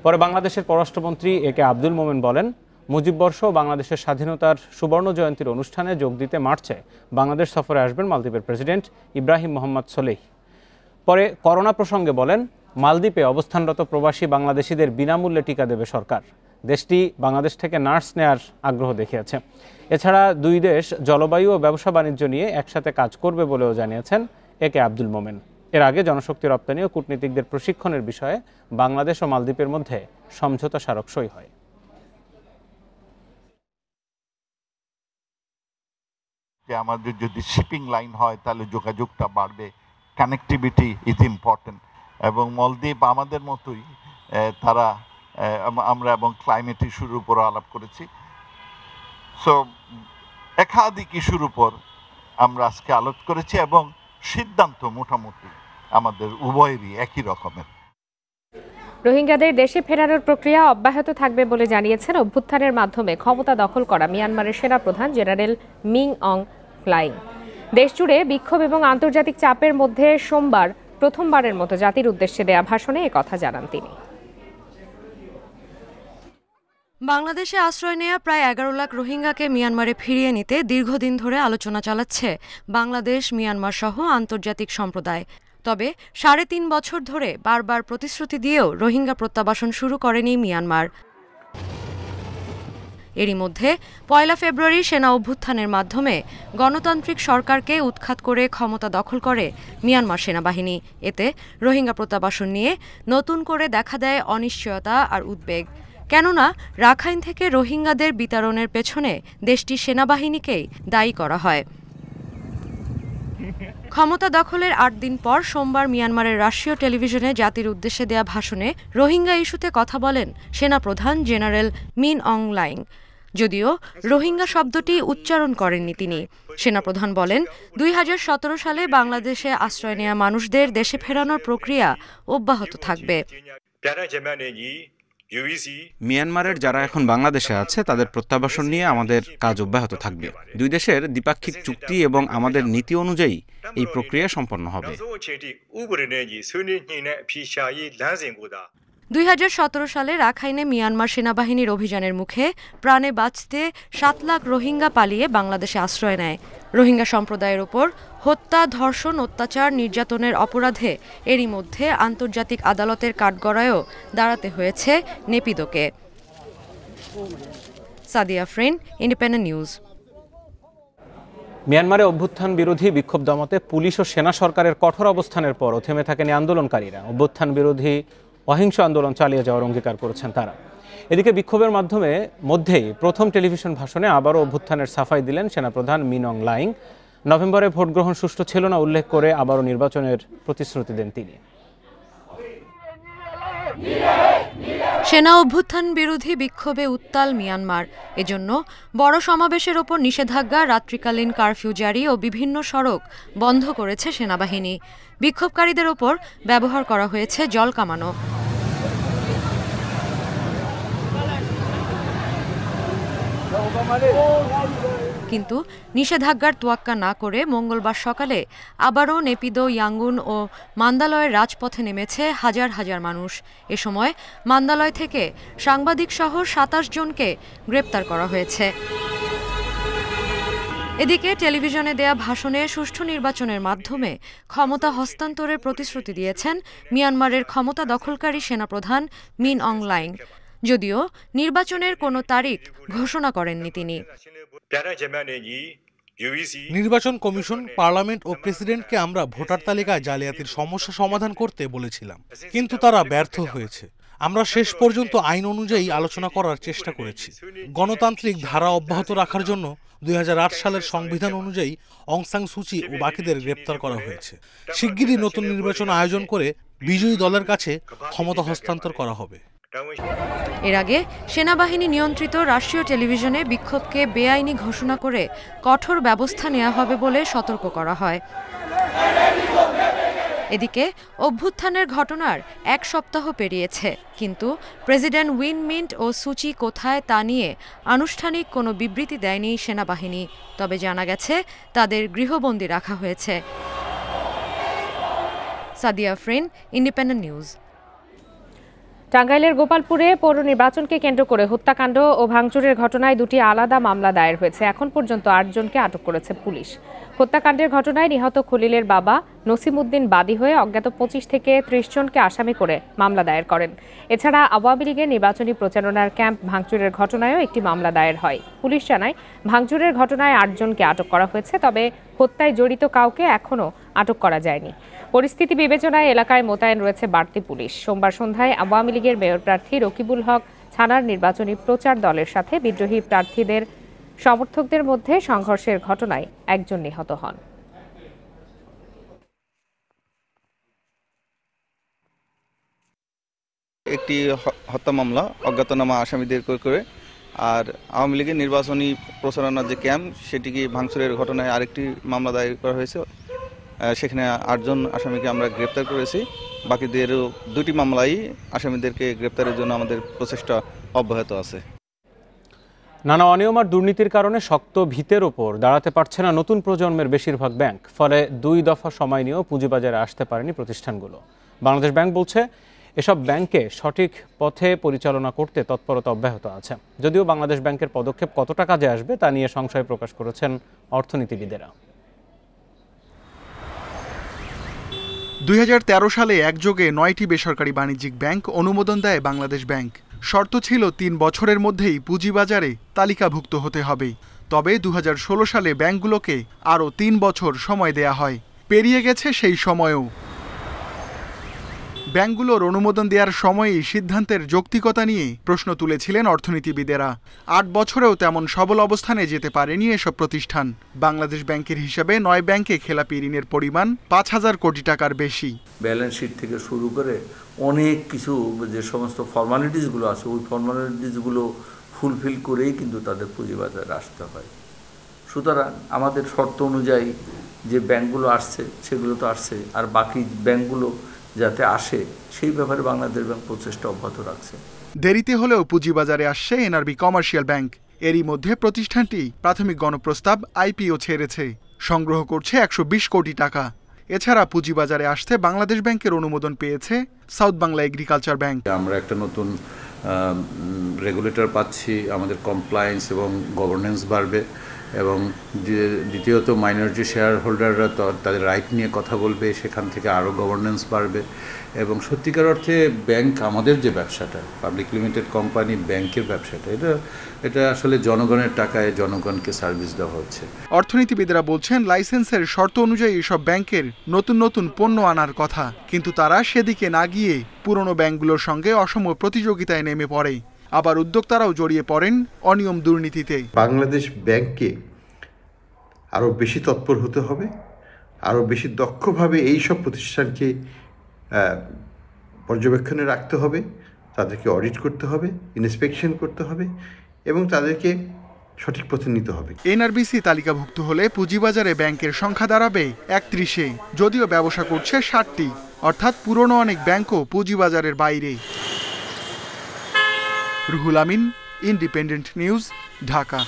পরে বাংলাদেশের পররাষ্ট্রমন্ত্রী একে আব্দুল মোমেন বলেন, মুজিববর্ষ বাংলাদেশের স্বাধীনতার সুবর্ণ জয়ন্তীর অনুষ্ঠানে যোগ দিতে মার্চে বাংলাদেশ সফরে আসবেন মালদ্বীপের প্রেসিডেন্ট ইব্রাহিম মোহাম্মদ সোলেহ। পরে করোনা প্রসঙ্গে বলেন, মালদ্বীপে অবস্থানরত প্রবাসী বাংলাদেশিদের বিনামূল্যে টিকা দেবে সরকার। দেশটি বাংলাদেশ থেকে নার্স নেয়ার আগ্রহ দেখিয়েছে। এছাড়া 2 দেশ জলবায়ু ও ব্যবসা বাণিজ্য নিয়ে একসাথে কাজ করবে বলেও জানিয়েছেন একে আব্দুল মোমেন। এর আগে জনশক্তি রপ্তানি ও কূটনীতিকদের প্রশিক্ষণের বিষয়ে বাংলাদেশ ও মালদ্বীপের মধ্যে সমঝোতা স্মারক সই হয়। আমাদের যদি শিপিং লাইন হয় তাহলে যোগাযোগটা বাড়বে, কানেক্টিভিটি ইজ ইম্পর্টেন্ট। এবং মালদ্বীপ আমাদের মতোই তারা আমরা এবং ক্লাইমেট ইস্যুর উপর আলাপ করেছি। সো একাধিক ইস্যুর উপর আমরা আজকে আলোচনা করেছি এবং সিদ্ধান্ত মোটামুটি আমাদের উভয়েরই একই রকমের। রোহিঙ্গাদের দেশে ফেরানোর প্রক্রিয়া অব্যাহত থাকবে বলে জানিয়েছেন অভ্যুত্থানের মাধ্যমে ক্ষমতা দখল করা মিয়ানমারের সেনাপ্রধান জেনারেল মিং অং ফ্লাইং। দেশজুড়ে বিক্ষোভ এবং আন্তর্জাতিক চাপের মধ্যে সোমবার প্রথমবারের মতো জাতির উদ্দেশ্যে দেয়া ভাষণে একথা জানান তিনি। বাংলাদেশে আশ্রয় নেয়া প্রায় 11 লাখ রোহিঙ্গাকে মিয়ানমারে ফিরিয়ে নিতে দীর্ঘদিন ধরে আলোচনা চালাচ্ছে বাংলাদেশ, মিয়ানমার সহ আন্তর্জাতিক সম্প্রদায়। তবে 3.5 বছর ধরে বারবার প্রতিশ্রুতি দিয়েও রোহিঙ্গা প্রত্যাবাসন শুরু করেনি মিয়ানমার। এরই মধ্যে 1 ফেব্রুয়ারি সেনা অভ্যুত্থানের মাধ্যমে গণতান্ত্রিক সরকারকে উৎখাত করে ক্ষমতা দখল করে মিয়ানমার সেনাবাহিনী। এতে রোহিঙ্গা প্রত্যাবাসন নিয়ে নতুন করে দেখা দেয় অনিশ্চয়তা আর উদ্বেগ। কেননা রাখাইন থেকে রোহিঙ্গাদের বিতাড়নের পেছনে দেশটির সেনাবাহিনীকেই দায়ী করা হয়। ক্ষমতা দখলের ৮ দিন পর সোমবার মিয়ানমারের রাষ্ট্রীয় টেলিভিশনে জাতির উদ্দেশ্যে দেয়া ভাষণে রোহিঙ্গা ইস্যুতে কথা বলেন সেনাপ্রধান জেনারেল মিন অং লাইং। যদিও রোহিঙ্গা শব্দটি উচ্চারণ করেননি তিনি। সেনাপ্রধান বলেন, ২০১৭ সালে বাংলাদেশে আশ্রয় নেওয়া মানুষদের দেশে ফেরানোর প্রক্রিয়া অব্যাহত থাকবে। মিয়ানমারের যারা এখন বাংলাদেশে আছে তাদের প্রত্যাবাসন নিয়ে আমাদের কাজ অব্যাহত থাকবে। দুই দেশের দ্বিপাক্ষিক চুক্তি এবং আমাদের নীতি অনুযায়ী এই প্রক্রিয়া সম্পন্ন হবে। ২০১৭ সালে রাখাইনে মিয়ানমার সেনাবাহিনীর অভিযানের মুখে প্রাণে বাঁচতে ৭ লাখ রোহিঙ্গা পালিয়ে বাংলাদেশে আশ্রয় নেয়। রোহিঙ্গা সম্প্রদায়ের ওপর হত্যা, ধর্ষণ, অত্যাচার, নির্যাতনের অপরাধে এরই মধ্যে আন্তর্জাতিক আদালতের কাঠগড়ায়ও দাঁড়াতে হয়েছে নেপিদোকে। Sadia Afrin, Independent News. মিয়ানমারে অভ্যুত্থান বিরোধী বিক্ষোভ দমাতে পুলিশ ও সেনা সরকারের কঠোর অবস্থানের পরও থেমে থাকেনি আন্দোলনকারীরা। অভ্যুত্থান বিরোধী অহিংস আন্দোলন চালিয়ে যাওয়ার অঙ্গীকার করেছেন তারা। এদিকে বিক্ষোভের মধ্যেই প্রথম টেলিভিশন ভাষণে আবারও অভ্যুত্থানের সাফাই দিলেন সেনাপ্রধান মিন অং লাইং। নভেম্বরে ভোট গ্রহণ সুষ্ঠু ছিল না উল্লেখ করে আবারও নির্বাচনের প্রতিশ্রুতি দেন তিনি। সেনা অভ্যুত্থান বিরোধী বিক্ষোভে উত্তাল মিয়ানমার। এজন্য বড় সমাবেশের ওপর নিষেধাজ্ঞা, রাত্রিকালীন কারফিউ জারি ও বিভিন্ন সড়ক বন্ধ করেছে সেনাবাহিনী। বিক্ষোভকারীদের ওপর ব্যবহার করা হয়েছে জল কামানো। কিন্তু নিষেধাজ্ঞার তোয়াক্কা না করে মঙ্গলবার সকালে আবারও নেপিদো, ইয়াঙ্গুন ও মান্দালয়ের রাজপথে নেমেছে হাজার হাজার মানুষ। এ সময় মান্দালয় থেকে সাংবাদিকসহ ২৭ জনকে গ্রেপ্তার করা হয়েছে। এদিকে টেলিভিশনে দেয়া ভাষণে সুষ্ঠু নির্বাচনের মাধ্যমে ক্ষমতা হস্তান্তরের প্রতিশ্রুতি দিয়েছেন মিয়ানমারের ক্ষমতা দখলকারী সেনাপ্রধান মিন অং লাইং। যদিও নির্বাচনের কোনো তারিখ ঘোষণা করেননি তিনি। নির্বাচন কমিশন, পার্লামেন্ট ও প্রেসিডেন্টকে আমরা ভোটার তালিকায় জালিয়াতির সমস্যা সমাধান করতে বলেছিলাম, কিন্তু তারা ব্যর্থ হয়েছে। আমরা শেষ পর্যন্ত আইন অনুযায়ী আলোচনা করার চেষ্টা করেছি। গণতান্ত্রিক ধারা অব্যাহত রাখার জন্য ২০০৮ সালের সংবিধান অনুযায়ী অং সান সুচি ও বাকিদের গ্রেপ্তার করা হয়েছে। শিগগিরই নতুন নির্বাচন আয়োজন করে বিজয়ী দলের কাছে ক্ষমতা হস্তান্তর করা হবে। এর আগে সেনাবাহিনী নিয়ন্ত্রিত রাষ্ট্রীয় টেলিভিশনে বিক্ষোভকে বেআইনি ঘোষণা করে কঠোর ব্যবস্থা নেওয়া হবে বলে সতর্ক করা হয়। এদিকে অভ্যুত্থানের ঘটনার ১ সপ্তাহ পেরিয়েছে, কিন্তু প্রেসিডেন্ট উইন মিন্ট ও সুচি কোথায় তা নিয়ে আনুষ্ঠানিক কোনো বিবৃতি দেয়নি সেনাবাহিনী। তবে জানা গেছে তাদের গৃহবন্দী রাখা হয়েছে। Sadia Afrin, Independent news. টাঙ্গাইলের গোপালপুরে পৌর নির্বাচনকে কেন্দ্র করে হত্যাকাণ্ড ও ভাঙচুরের ঘটনায় ২টি আলাদা মামলা দায়ের হয়েছে। এখন পর্যন্ত ৮ জনকে আটক করেছে পুলিশ। হত্যাকাণ্ডের ঘটনায় নিহত খলিলের বাবা নসিমউদ্দিন বাদী হয়ে অজ্ঞাত ২৫ থেকে ৩০ জনকে আসামি করে মামলা দায়ের করেন। এছাড়া আওয়ামী লীগের নির্বাচনী প্রচারণার ক্যাম্প ভাঙচুরের ঘটনায়ও একটি মামলা দায়ের হয়। পুলিশ জানায় ভাঙচুরের ঘটনায় ৮ জনকে আটক করা হয়েছে, তবে হত্যায় জড়িত কাউকে এখনও আটক করা যায়নি। পরিস্থিতি বিবেচনায় এলাকায় মোতায়েন রয়েছে বাড়তি পুলিশ। সোমবার সন্ধ্যায় আওয়ামী লীগের মেয়র প্রার্থী রকিবুল হক ছানার নির্বাচনী প্রচার দলের সাথে বিদ্রোহী প্রার্থীদের সমর্থকদের মধ্যে সংঘর্ষের ঘটনায় ১ জন নিহত হন। একটি হত্যা মামলা অজ্ঞাতনামা আসামিদের করে, আর আওয়ামী লীগের নির্বাচনী প্রচারণার যে ক্যাম্প সেটিকে ভাঙচুরের ঘটনায় আরেকটি মামলা দায়ের করা হয়েছে। সেখানে ৮ জন আসামিকে আমরা গ্রেপ্তার করেছি। বাকিদেরও ২টি মামলাই আসামিদেরকে গ্রেপ্তারের জন্য আমাদের প্রচেষ্টা অব্যাহত আছে। নানা অনিয়ম আর দুর্নীতির কারণে শক্ত ভিতের ওপর দাঁড়াতে পারছে না নতুন প্রজন্মের বেশিরভাগ ব্যাংক। ফলে ২ দফা সময় নিয়েও পুঁজিবাজারে আসতে পারেনি প্রতিষ্ঠানগুলো। বাংলাদেশ ব্যাংক বলছে এসব ব্যাংককে সঠিক পথে পরিচালনা করতে তৎপরতা অব্যাহত আছে। যদিও বাংলাদেশ ব্যাংকের পদক্ষেপ কতটা কাজে আসবে তা নিয়ে সংশয় প্রকাশ করেছেন অর্থনীতিবিদেরা। ২০১৩ সালে একযোগে ৯টি বেসরকারি বাণিজ্যিক ব্যাংক অনুমোদন দেয় বাংলাদেশ ব্যাংক। শর্ত ছিল ৩ বছরের মধ্যেই পুঁজিবাজারে তালিকাভুক্ত হতে হবে। তবে ২০১৬ সালে ব্যাংকগুলোকে আরও ৩ বছর সময় দেয়া হয়। পেরিয়ে গেছে সেই সময়ও। ব্যাংকগুলোর অনুমোদন দেওয়ার সময়ই সিদ্ধান্তের যৌক্তিকতা নিয়ে প্রশ্ন তুলেছিলেন অর্থনীতিবিদেরা। ৮ বছরেও তেমন সবল অবস্থানে যেতে পারেনি এসব প্রতিষ্ঠান। বাংলাদেশ ব্যাংকের হিসাবে 9 ব্যাংকে খেলাপি ঋণের পরিমাণ 5,000 কোটি টাকার বেশি। ব্যালেন্স শিট থেকে শুরু করে অনেক কিছু যে সমস্ত ফর্মালিটিসগুলো আছে, ওই ফর্মালিটিসগুলো ফুলফিল করেই কিন্তু তাদের পুঁজিবাজারে আসতে হয়। সুতরাং আমাদের শর্ত অনুযায়ী যে ব্যাংকগুলো আসছে সেগুলো তো আসছে, আর বাকি ব্যাংকগুলো যাতে আসে সেই ব্যাপারে বাংলাদেশ ব্যাংক প্রচেষ্টা অব্যাহত রাখছে। দেরিতে হলেও পুঁজিবাজারে আসছে এনআরবি কমার্শিয়াল ব্যাংক। এরই মধ্যে প্রতিষ্ঠানটি প্রাথমিক গণপ্রস্তাব আইপিও ছেড়েছে, সংগ্রহ করছে 120 কোটি টাকা। এছাড়া পুঁজিবাজারে আসতে বাংলাদেশ ব্যাংকের অনুমোদন পেয়েছে সাউথ বাংলা এগ্রিকালচার ব্যাংক। আমরা একটা নতুন রেগুলেটর পাচ্ছি, আমাদের কমপ্লায়েন্স এবং গভর্নেন্স বাড়বে, এবং দ্বিতীয়ত মাইনরিটি শেয়ার হোল্ডাররা তাদের রাইট নিয়ে কথা বলবে, সেখান থেকে আরও গভর্নেন্স বাড়বে। এবং সত্যিকার অর্থে ব্যাংক আমাদের যে ব্যবসাটা, পাবলিক লিমিটেড কোম্পানি ব্যাংকের ব্যবসাটা, এটা আসলে জনগণের টাকায় জনগণকে সার্ভিস দেওয়া হচ্ছে। অর্থনীতিবিদরা বলছেন লাইসেন্সের শর্ত অনুযায়ী সব ব্যাংকের নতুন নতুন পণ্য আনার কথা, কিন্তু তারা সেদিকে না গিয়ে পুরনো ব্যাংকগুলোর সঙ্গে অসম প্রতিযোগিতায় নেমে পড়ে। আবার উদ্যোক্তারাও জড়িয়ে পড়েন অনিয়ম দুর্নীতিতে। বাংলাদেশ ব্যাংককে আরও বেশি তৎপর হতে হবে, আরও বেশি দক্ষভাবে এই সব প্রতিষ্ঠানকে পর্যবেক্ষণে রাখতে হবে, তাদেরকে অডিট করতে হবে, ইন্সপেকশন করতে হবে এবং তাদেরকে সঠিক পথে নিতে হবে। এনআরবিসি তালিকাভুক্ত হলে পুঁজিবাজারে ব্যাংকের সংখ্যা দাঁড়াবে 31-এ, যদিও ব্যবসা করছে 60টি, অর্থাৎ পুরনো অনেক ব্যাংকও পুঁজিবাজারের বাইরে। Ruhul Amin, independent News, Dhaka.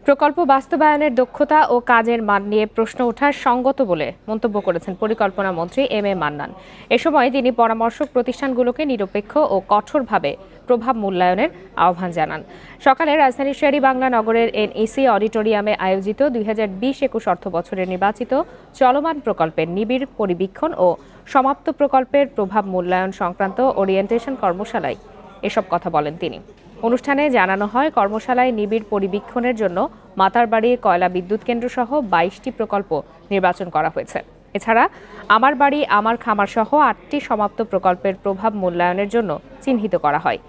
প্রকল্প বাস্তবায়নের দক্ষতা ও কাজের মান নিয়ে প্রশ্ন ওঠার সঙ্গত বলে মন্তব্য করেছেন পরিকল্পনা মন্ত্রী এম এ মান্নান। এ সময় তিনি পরামর্শক প্রতিষ্ঠানগুলোকে নিরপেক্ষ ও কঠোরভাবে প্রভাব মূল্যায়নের আহ্বান জানান। সকালে রাজধানীর শের-ই-বাংলা নগরের এনইসি অডিটোরিয়ামে আয়োজিত 2020-21 অর্থবছরের নির্বাচিত চলমান প্রকল্পের নিবিড় পরিবীক্ষণ ও সমাপ্ত প্রকল্পের প্রভাব মূল্যায়ন সংক্রান্ত ওরিয়েন্টেশন কর্মশালায় এসব কথা বলেন তিনি। অনুষ্ঠানে জানানো হয়, কর্মশালায় নিবিড় পরিবীক্ষণের জন্য মাতারবাড়ি কয়লা বিদ্যুৎ কেন্দ্র সহ 22টি প্রকল্প নির্বাচন করা হয়েছে। এছাড়া আমার বাড়ি আমার খামার সহ 8টি সমাপ্ত প্রকল্পের প্রভাব মূল্যায়নের জন্য চিহ্নিত করা হয়।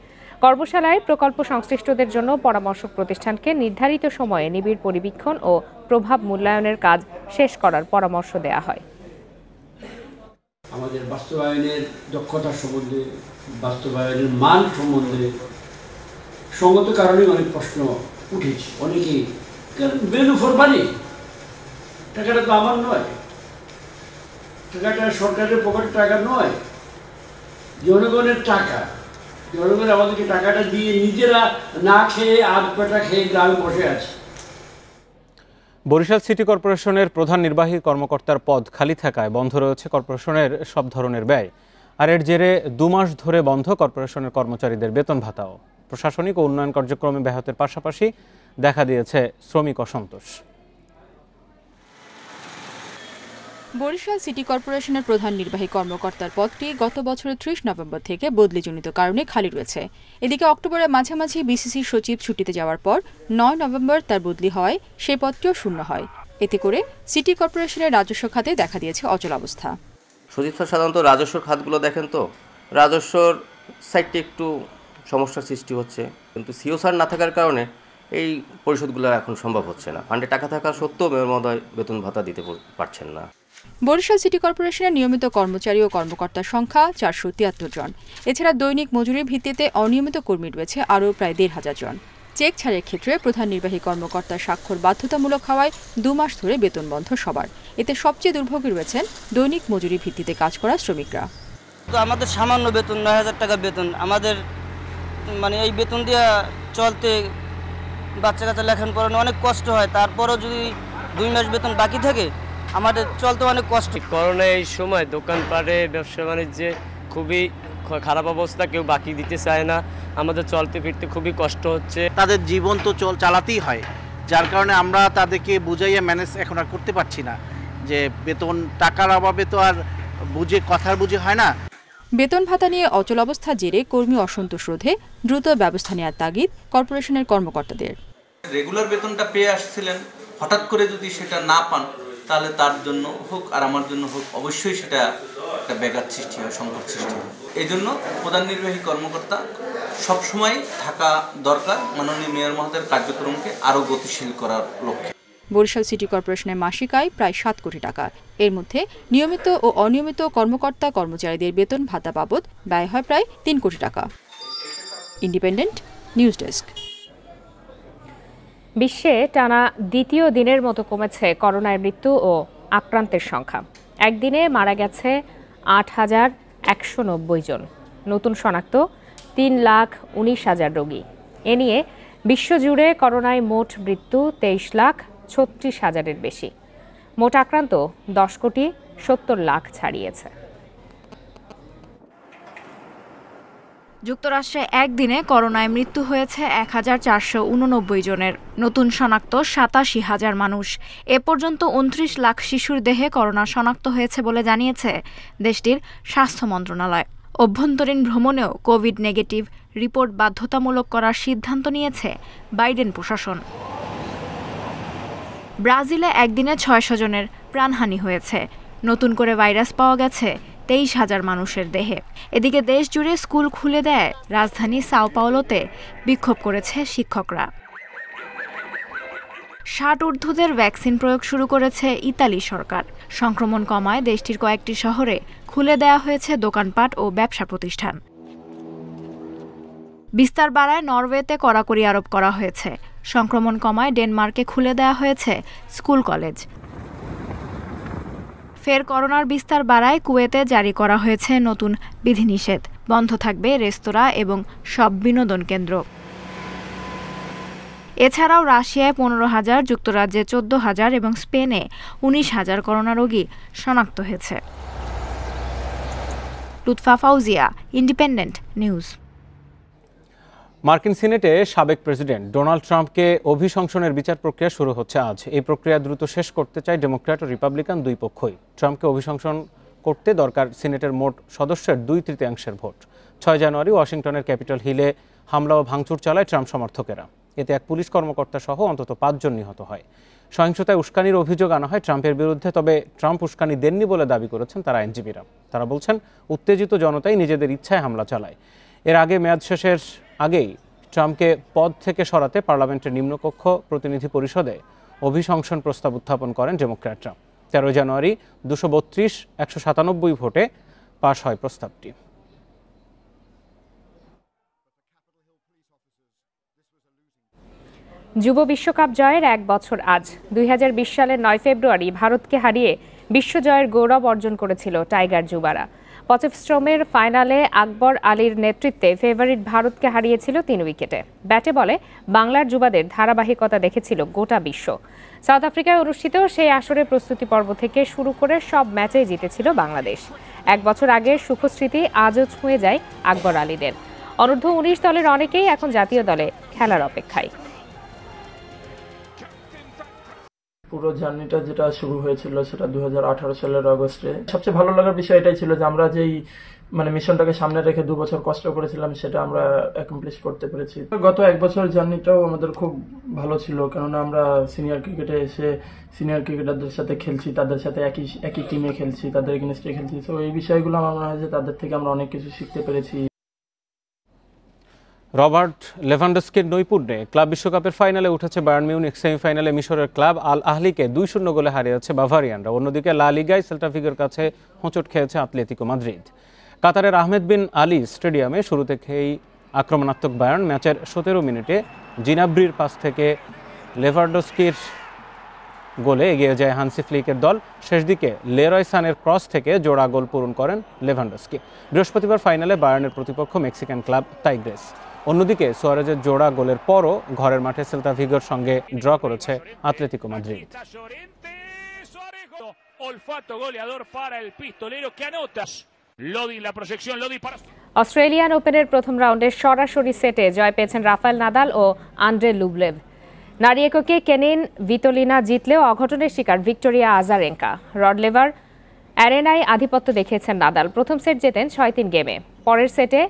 কর্মশালায় প্রকল্প সংশ্লিষ্টদের জন্য পরামর্শক প্রতিষ্ঠানকে নির্ধারিত সময়ে নিবিড় পরিবীক্ষণ ও প্রভাব মূল্যায়নের কাজ শেষ করার পরামর্শ দেওয়া হয়। আমাদের বাস্তবায়নের দক্ষতা সম্বন্ধে, বাস্তবায়নের মান সম্বন্ধে সঙ্গত কারণে অনেক প্রশ্ন উঠেছে। অনেকেই ভ্যালু ফর মানি, টাকাটা তো আমার নয়, টাকাটা সরকারের পকেটের টাকা নয়, জনগণের টাকা। জনগণ আমাদেরকে টাকাটা দিয়ে নিজেরা না খেয়ে আধ পেটা খেয়ে গ্রামে বসে আছে। বরিশাল সিটি কর্পোরেশনের প্রধান নির্বাহী কর্মকর্তার পদ খালি থাকায় বন্ধ রয়েছে কর্পোরেশনের সব ধরনের ব্যয়। আর এর জেরে 2 মাস ধরে বন্ধ কর্পোরেশনের কর্মচারীদের বেতন ভাতাও। প্রশাসনিক ও উন্নয়ন কার্যক্রমে ব্যাহতের পাশাপাশি দেখা দিয়েছে শ্রমিক অসন্তোষ। বরিশাল সিটি কর্পোরেশনের প্রধান নির্বাহী কর্মকর্তার পদটি গত বছরের 30 নভেম্বর থেকে বদলিজনিত কারণে খালি রয়েছে। এদিকে অক্টোবরের মাঝামাঝি বিসিসি সচিব ছুটিতে যাওয়ার পর 9 নভেম্বর তার বদলি হওয়ায় সেই পদটিও শূন্য হয়। এতে করে সিটি কর্পোরেশনের রাজস্ব খাতে দেখা দিয়েছে অচলাবস্থা। সচিব স্যার সাধারণত রাজস্ব খাতগুলো দেখেন, তো রাজস্বর সাইডটি একটু সমস্যার সৃষ্টি হচ্ছে, কিন্তু সিও স্যার না থাকার কারণে এই পরিশোধগুলো এখন সম্ভব হচ্ছে না। ফান্ডে টাকা থাকা সত্ত্বেও মেয়র মহোদয় বেতন ভাতা দিতে পারছেন না। বরিশাল সিটি কর্পোরেশনের নিয়মিত কর্মচারী ও কর্মকর্তার সংখ্যা 473 জন। এছাড়া দৈনিক মজুরির ভিত্তিতে অনিয়মিত কর্মী রয়েছে আরও প্রায় 1,500 জন। চেক ছাড়ের ক্ষেত্রে প্রধান নির্বাহী কর্মকর্তার স্বাক্ষর বাধ্যতামূলক হওয়ায় 2 মাস ধরে বেতন বন্ধ সবার। এতে সবচেয়ে দুর্ভোগী রয়েছেন দৈনিক মজুরি ভিত্তিতে কাজ করা শ্রমিকরা। তো আমাদের সামান্য বেতন 9,000 টাকা বেতন, আমাদের মানে এই বেতন দিয়ে চলতে বাচ্চা কাচ্চা লেখান পড়ানো অনেক কষ্ট হয়। তারপরও যদি 2 মাস বেতন বাকি থাকে আমাদের চলতে অনেক কষ্ট। করোনা এই সময় দোকানপাটে ব্যবসা বাণিজ্যে খুবই খারাপ অবস্থা, কেউ বাকি দিতে চায় না, আমাদের চলতে ফিরতে খুবই কষ্ট হচ্ছে। তাদের জীবন তো চালাতেই হয়, যার কারণে আমরা তাদেরকে বুঝাইয়া ম্যানেজ এখন আর করতে পারছি না, যে বেতন টাকার অভাবে তো আর কথার বুঝে হয় না। বেতন ভাতা নিয়ে অচলাবস্থার জেরে কর্মী অসন্তোষ রোধে দ্রুত ব্যবস্থা নেওয়ার তাগিদ কর্পোরেশনের কর্মকর্তাদের। রেগুলার বেতনটা পেয়ে আসছিলেন, হঠাৎ করে যদি সেটা না পান তাহলে তার জন্য হোক আর আমার জন্য হোক অবশ্যই সেটা একটা ব্যাঘাত সৃষ্টি হয়, সংকট সৃষ্টি হয়। এই জন্য প্রধান নির্বাহী কর্মকর্তা সবসময় থাকা দরকার মাননীয় মেয়র মহোদয়ের কার্যক্রমকে আরও গতিশীল করার লক্ষ্যে। বরিশাল সিটি কর্পোরেশনের মাসিক আয় প্রায় 7 কোটি টাকা। এর মধ্যে নিয়মিত ও অনিয়মিত কর্মকর্তা কর্মচারীদের বেতন ভাতা বাবদ ব্যয় হয় প্রায় 3 কোটি টাকা। Independent news desk. বিশ্বে টানা দ্বিতীয় দিনের মতো কমেছে করোনায় মৃত্যু ও আক্রান্তের সংখ্যা। একদিনে মারা গেছে 8,190 জন। নতুন শনাক্ত 3,19,000 রোগী। এ নিয়ে বিশ্বজুড়ে করোনায় মোট মৃত্যু 23,36,000-এর বেশি। মোট আক্রান্ত 10,70,00,000 ছাড়িয়েছে। যুক্তরাষ্ট্রে একদিনে করোনায় মৃত্যু হয়েছে 1,489 জনের। নতুন শনাক্ত 87,000 মানুষ। এ পর্যন্ত 29 লাখ শিশুর দেহে করোনা শনাক্ত হয়েছে বলে জানিয়েছে দেশটির স্বাস্থ্য মন্ত্রণালয়। অভ্যন্তরীণ ভ্রমণেও কোভিড নেগেটিভ রিপোর্ট বাধ্যতামূলক করার সিদ্ধান্ত নিয়েছে বাইডেন প্রশাসন। ব্রাজিলে একদিনে 600 জনের প্রাণহানি হয়েছে। নতুন করে ভাইরাস পাওয়া গেছে 23,000 মানুষের দেহে। এদিকে দেশ জুড়ে স্কুল খুলে দেয় রাজধানী সাও পাওলোতে বিক্ষোভ করেছে শিক্ষকরা। 60 ঊর্ধ্বদের ভ্যাকসিন প্রয়োগ শুরু করেছে ইতালি সরকার। সংক্রমণ কমায় দেশটির কয়েকটি শহরে খুলে দেয়া হয়েছে দোকানপাট ও ব্যবসা প্রতিষ্ঠান। বিস্তার বাড়ায় নরওয়েতে কড়াকড়ি আরোপ করা হয়েছে। সংক্রমণ কমায় ডেনমার্কে খুলে দেয়া হয়েছে স্কুল কলেজ। ফের করোনার বিস্তার বাড়ায় কুয়েতে জারি করা হয়েছে নতুন বিধিনিষেধ। বন্ধ থাকবে রেস্তোরাঁ এবং সব বিনোদন কেন্দ্র। এছাড়াও রাশিয়ায় 15,000, যুক্তরাজ্যে 14,000 এবং স্পেনে 19,000 করোনা রোগী শনাক্ত হয়েছে। Lutfa Fauzia, independent news. মার্কিন সিনেটে সাবেক প্রেসিডেন্ট ডোনাল্ড ট্রাম্পকে অভিশংসনের বিচার প্রক্রিয়া শুরু হচ্ছে আজ। এই প্রক্রিয়া দ্রুত শেষ করতে চায় ডেমোক্র্যাট ও রিপাবলিকান দুই পক্ষই। ট্রাম্পকে অভিশংসন করতে দরকার সিনেটের মোট সদস্যের 2/3 ভোট। 6 জানুয়ারি ওয়াশিংটনের ক্যাপিটল হিলে হামলা ও ভাঙচুর চালায় ট্রাম্প সমর্থকেরা। এতে এক পুলিশ কর্মকর্তা সহ অন্তত 5 জন নিহত হয়। সহিংসতায় উস্কানির অভিযোগ আনা হয় ট্রাম্পের বিরুদ্ধে, তবে ট্রাম্প উস্কানি দেননি বলে দাবি করেছেন তারা আইনজীবীরা। তারা বলছেন উত্তেজিত জনতাই নিজেদের ইচ্ছায় হামলা চালায়। এর আগে মেয়াদ শেষের আগেই ট্রাম্পকে পদ থেকে সরাতে পার্লামেন্টের নিম্নকক্ষ প্রতিনিধি পরিষদে অভিশংসন প্রস্তাব উত্থাপন করেন ডেমোক্র্যাটরা। 13 জানুয়ারি 232-197 ভোটে পাশ হয় প্রস্তাবটি। যুব বিশ্বকাপ জয়ের 1 বছর আজ। 2020 সালের 9 ফেব্রুয়ারি ভারতকে হারিয়ে বিশ্বজয়ের গৌরব অর্জন করেছিল টাইগার যুবারা। পচেফস্ট্রমের ফাইনালে আকবর আলীর নেতৃত্বে ফেভারিট ভারতকে হারিয়েছিল 3 উইকেটে। ব্যাটে বলে বাংলার যুবাদের ধারাবাহিকতা দেখেছিল গোটা বিশ্ব। সাউথ আফ্রিকায় অনুষ্ঠিত সেই আসরে প্রস্তুতি পর্ব থেকে শুরু করে সব ম্যাচেই জিতেছিল বাংলাদেশ। 1 বছর আগের সুখস্মৃতি আজও ছুঁয়ে যায় আকবর আলীদের। অনূর্ধ্ব 19 দলের অনেকেই এখন জাতীয় দলে খেলার অপেক্ষায়। পুরো জার্নিটা যেটা শুরু হয়েছিল সেটা 2018 সালের আগস্টে। সবচেয়ে ভালো লাগার বিষয় এটাই ছিল যে আমরা যেই মিশনটাকে সামনে রেখে 2 বছর কষ্ট করেছিলাম সেটা আমরা অ্যাকমপ্লিশ করতে পেরেছি। গত 1 বছর জার্নিটাও আমাদের খুব ভালো ছিল, কেননা আমরা সিনিয়র ক্রিকেটে এসে সিনিয়র ক্রিকেটারদের সাথে খেলছি, তাদের সাথে একই টিমে খেলছি, তাদের এগেইনস্টে খেলছি। তো এই বিষয়গুলো আমার মনে হয় যে তাদের থেকে আমরা অনেক কিছু শিখতে পেরেছি। রবার্ট লেভানডস্কির নৈপুণ্যে ক্লাব বিশ্বকাপের ফাইনালে উঠেছে বায়ার্ন মিউনিখ। সেমিফাইনালে মিশরের ক্লাব আল আহলিকে 2-0 গোলে হারিয়েছে বাভারিয়ানরা। অন্যদিকে লা লিগায় সেল্টা ভিগোর কাছে হোঁচট খেয়েছে আতলেতিকো মাদ্রিদ। কাতারের আহমেদ বিন আলী স্টেডিয়ামে শুরু থেকেই আক্রমণাত্মক বায়ার্ন। ম্যাচের 17 মিনিটে জিনাব্রির পাস থেকে লেভানডস্কির গোলে এগিয়ে যায় হানসি ফ্লিকের দল। শেষ দিকে লেরয় সানের ক্রস থেকে জোড়া গোল পূরণ করেন লেভানডস্কি। বৃহস্পতিবার ফাইনালে বায়ার্নের প্রতিপক্ষ মেক্সিকান ক্লাব টাইগ্রেস। অন্যদিকে সুয়ারেজের জোড়া গোলের পরও ঘরের মাঠে সেল্তা ভিগোর সঙ্গে ড্র করেছে আতলেতিকো মাদ্রিদ। অস্ট্রেলিয়ান ওপেনের প্রথম রাউন্ডের সরাসরি সেটে জয় পেয়েছেন রাফায়েল নাদাল ও আন্দ্রে রুবলেভ। নারী এককে কেনিন ভিটোলিনা জিতলেও অঘটনের শিকার ভিক্টোরিয়া আজারেঙ্কা। রড লেভার অ্যারেনায় আধিপত্য দেখিয়েছেন নাদাল। প্রথম সেট জেতেন 6-3 গেমে। পরের সেটে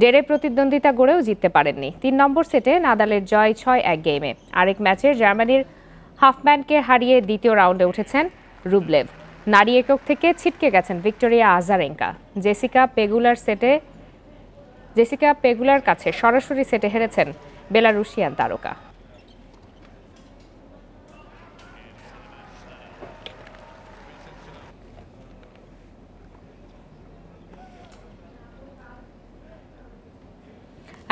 ডেরে প্রতিদ্বন্দ্বিতা গড়েও জিততে পারেননি। 3 নম্বর সেটে নাদালের জয় 6-1 গেমে। আরেক ম্যাচে জার্মানির হাফম্যানকে হারিয়ে দ্বিতীয় রাউন্ডে উঠেছেন রুবলেভ। নারী একক থেকে ছিটকে গেছেন ভিক্টোরিয়া আজারেঙ্কা। জেসিকা পেগুলার কাছে সরাসরি সেটে হেরেছেন বেলারুশিয়ান তারকা।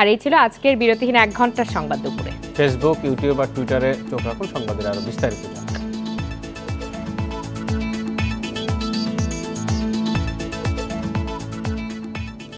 আর এই ছিল আজকের বিরতিহীন 1 ঘন্টার সংবাদ দুপুরে। ফেসবুক, ইউটিউব আর টুইটারে চোখ রাখুন সংবাদের আরো বিস্তারিত।